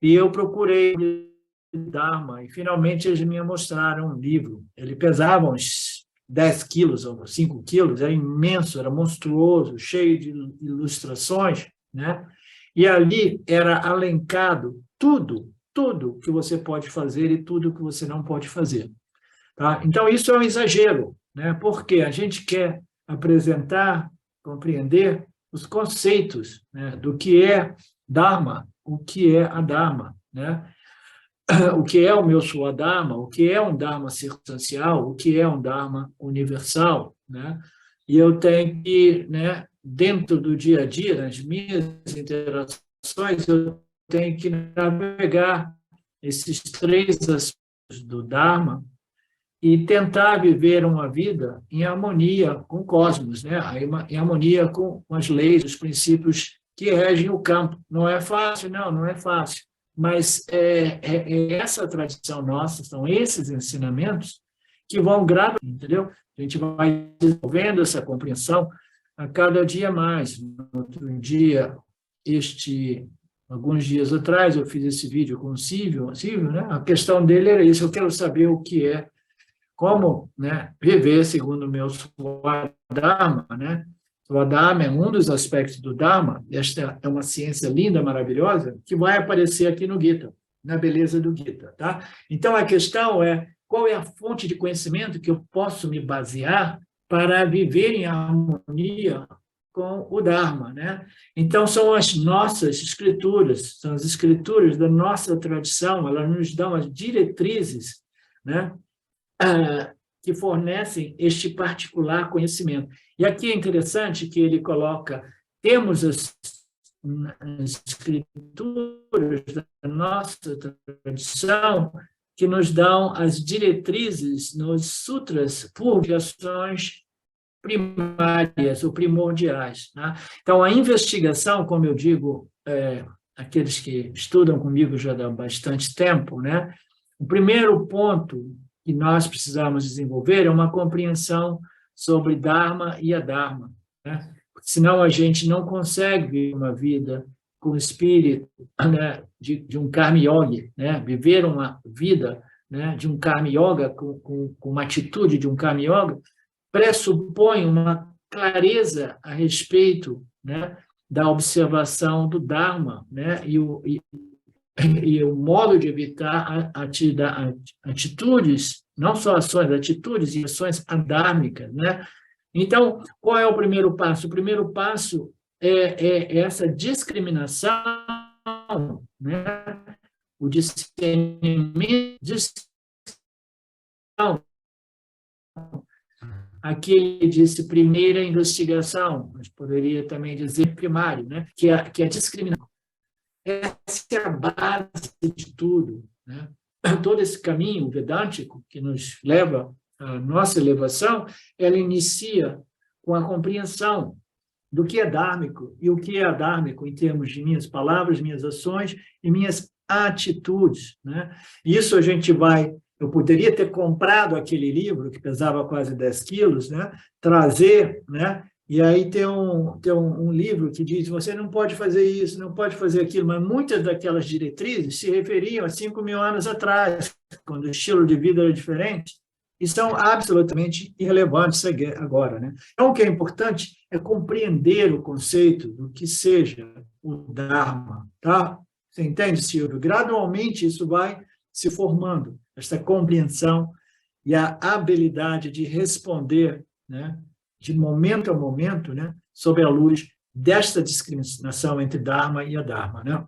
e eu procurei Dharma, e finalmente eles me mostraram um livro. Ele pesava uns 10 quilos ou 5 quilos, era imenso, era monstruoso, cheio de ilustrações, né? E ali era alencado tudo que você pode fazer e tudo que você não pode fazer. Tá? Então, isso é um exagero, né? Porque a gente quer apresentar, compreender os conceitos, né, do que é Dharma, o que é Adharma, né? o que é o meu Swadharma, o que é um Dharma circunstancial, o que é um Dharma universal, né? E eu tenho que, né, dentro do dia a dia, nas minhas interações, eu tenho que navegar esses 3 aspectos do Dharma e tentar viver uma vida em harmonia com o cosmos, né? Em harmonia com as leis, os princípios que regem o campo. Não é fácil, não é fácil. Mas é essa tradição nossa, são esses ensinamentos que vão gradualmente, entendeu? A gente vai desenvolvendo essa compreensão a cada dia mais. No outro dia, alguns dias atrás, eu fiz esse vídeo com o Silvio, né? A questão dele era isso: eu quero saber o que é, como, né, viver segundo o meu Swadharma, né? Swadharma é um dos aspectos do Dharma. Esta é uma ciência linda, maravilhosa, que vai aparecer aqui no Gita, na beleza do Gita, tá? Então, a questão é: qual é a fonte de conhecimento que eu posso me basear para viver em harmonia com o Dharma, né? Então, são as nossas escrituras, são as escrituras da nossa tradição, elas nos dão as diretrizes, né, que fornecem este particular conhecimento. E aqui é interessante que ele coloca: temos as escrituras da nossa tradição que nos dão as diretrizes nos sutras por obrigações primárias ou primordiais, né? Então, a investigação, como eu digo, aqueles que estudam comigo já há bastante tempo, né? O primeiro ponto que nós precisamos desenvolver é uma compreensão sobre Dharma e Adharma, né? Senão a gente não consegue viver uma vida com o espírito, né, de um Karma Yogi, né? Viver uma vida, né, de um Karma Yoga, com uma atitude de um Karma Yoga, pressupõe uma clareza a respeito, né, da observação do Dharma, né, e o modo de evitar atitudes, não só ações, atitudes e ações adármicas, né? Então, qual é o primeiro passo? O primeiro passo é essa discriminação, né? O discernimento, aqui ele disse primeira investigação, mas poderia também dizer primário, né? Que é a discriminação. Essa é a base de tudo, né? Todo esse caminho vedântico que nos leva à nossa elevação, ela inicia com a compreensão do que é dármico e o que é adármico em termos de minhas palavras, minhas ações e minhas atitudes, né? Isso a gente vai... Eu poderia ter comprado aquele livro, que pesava quase 10 quilos, né? Trazer, né? E aí tem um livro que diz: você não pode fazer isso, não pode fazer aquilo, mas muitas daquelas diretrizes se referiam a 5.000 anos atrás, quando o estilo de vida era diferente, e são absolutamente irrelevantes agora, né? Então, o que é importante é compreender o conceito do que seja o Dharma, tá? Você entende, Silvio? Gradualmente isso vai se formando, esta compreensão e a habilidade de responder, né, de momento a momento, né, sob a luz desta discriminação entre Dharma e Adharma, né?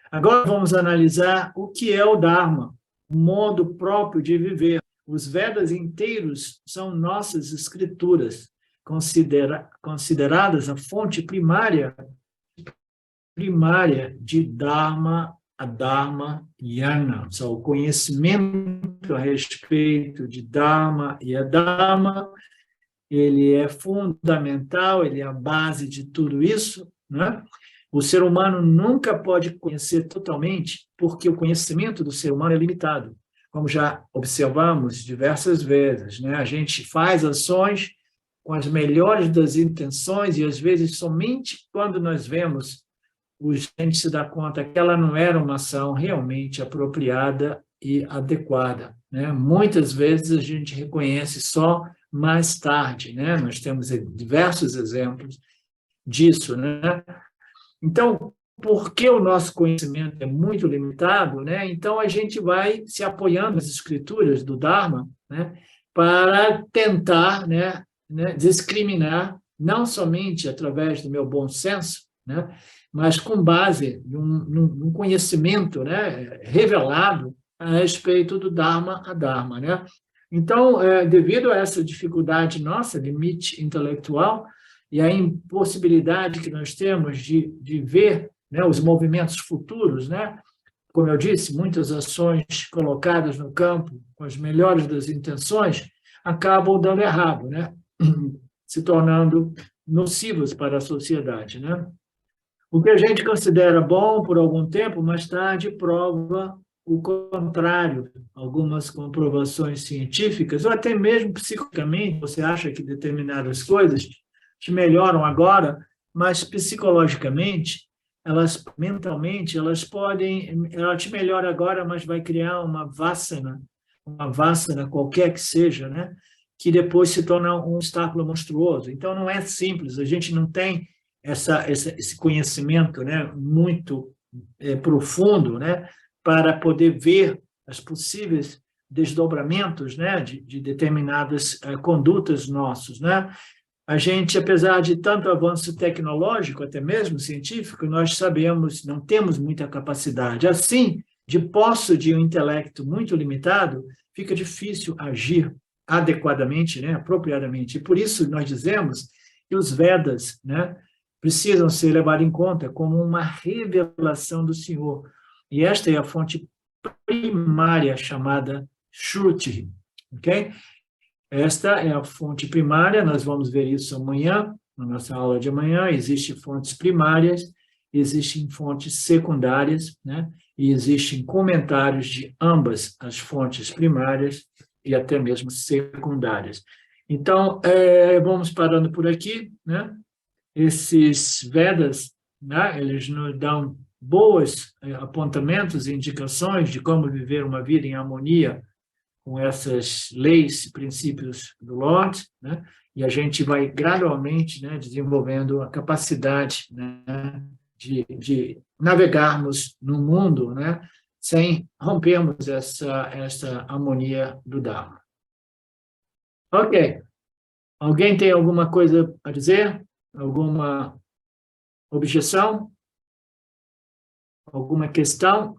Agora vamos analisar o que é o Dharma, o modo próprio de viver. Os Vedas inteiros são nossas escrituras, consideradas a fonte primária de Dharma, Adharma e Jnana. Só o conhecimento a respeito de Dharma e Adharma, ele é fundamental, ele é a base de tudo isso, né? O ser humano nunca pode conhecer totalmente, porque o conhecimento do ser humano é limitado, como já observamos diversas vezes, né? A gente faz ações com as melhores das intenções e, às vezes, somente quando nós vemos, a gente se dá conta que ela não era uma ação realmente apropriada e adequada, né? Muitas vezes a gente reconhece só mais tarde, né? Nós temos diversos exemplos disso, né? Então, porque o nosso conhecimento é muito limitado, né? Então a gente vai se apoiando nas escrituras do Dharma, né, para tentar, né, discriminar, não somente através do meu bom senso, né? Mas com base num conhecimento, né, revelado a respeito do Dharma a Dharma, né? Então, devido a essa dificuldade nossa, limite intelectual, e a impossibilidade que nós temos de ver, né, os movimentos futuros, né? Como eu disse, muitas ações colocadas no campo com as melhores das intenções acabam dando errado, né? Se tornando nocivos para a sociedade, né? O que a gente considera bom por algum tempo, mais tarde prova o contrário. Algumas comprovações científicas, ou até mesmo psicologicamente, você acha que determinadas coisas te melhoram agora, mas psicologicamente, mentalmente, ela te melhora agora, mas vai criar uma vassana qualquer que seja, né? Que depois se torna um obstáculo monstruoso. Então, não é simples, a gente não tem esse conhecimento, né, muito profundo, né, para poder ver os possíveis desdobramentos, né, de determinadas condutas nossas, né? A gente, apesar de tanto avanço tecnológico, até mesmo científico, nós sabemos, não temos muita capacidade. Assim, de posse de um intelecto muito limitado, fica difícil agir adequadamente, né, apropriadamente. E por isso nós dizemos que os Vedas, né, precisam ser levados em conta como uma revelação do Senhor. E esta é a fonte primária chamada Shruti, ok? Esta é a fonte primária, nós vamos ver isso amanhã, na nossa aula de amanhã. Existem fontes primárias, existem fontes secundárias, né? E existem comentários de ambas as fontes primárias e até mesmo secundárias. Então, vamos parando por aqui, né? Esses Vedas, né? Eles nos dão boas apontamentos e indicações de como viver uma vida em harmonia com essas leis e princípios do Lord, né? E a gente vai gradualmente, né, desenvolvendo a capacidade, né, de navegarmos no mundo, né, sem rompermos essa harmonia do Dharma. Ok. Alguém tem alguma coisa a dizer? Alguma objeção? Alguma questão?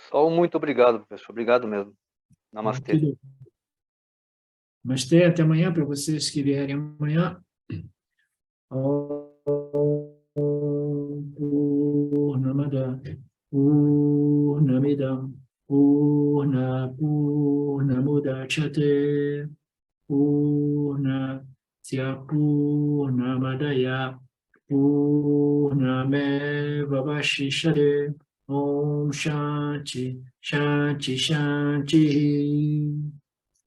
Só muito obrigado, professor. Obrigado mesmo. Namastê. Namastê, até amanhã, para vocês que vierem amanhã. Purnamada, Purnamidam, Purnamudachyate, Purnasya Purnamadaya, Purnamevavashishyate. Om Shanti, Shanti, Shanti.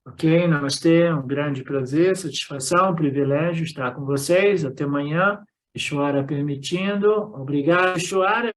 Ok, namastê, um grande prazer, satisfação, privilégio estar com vocês. Até amanhã, Ishvara permitindo. Obrigado, Ishvara.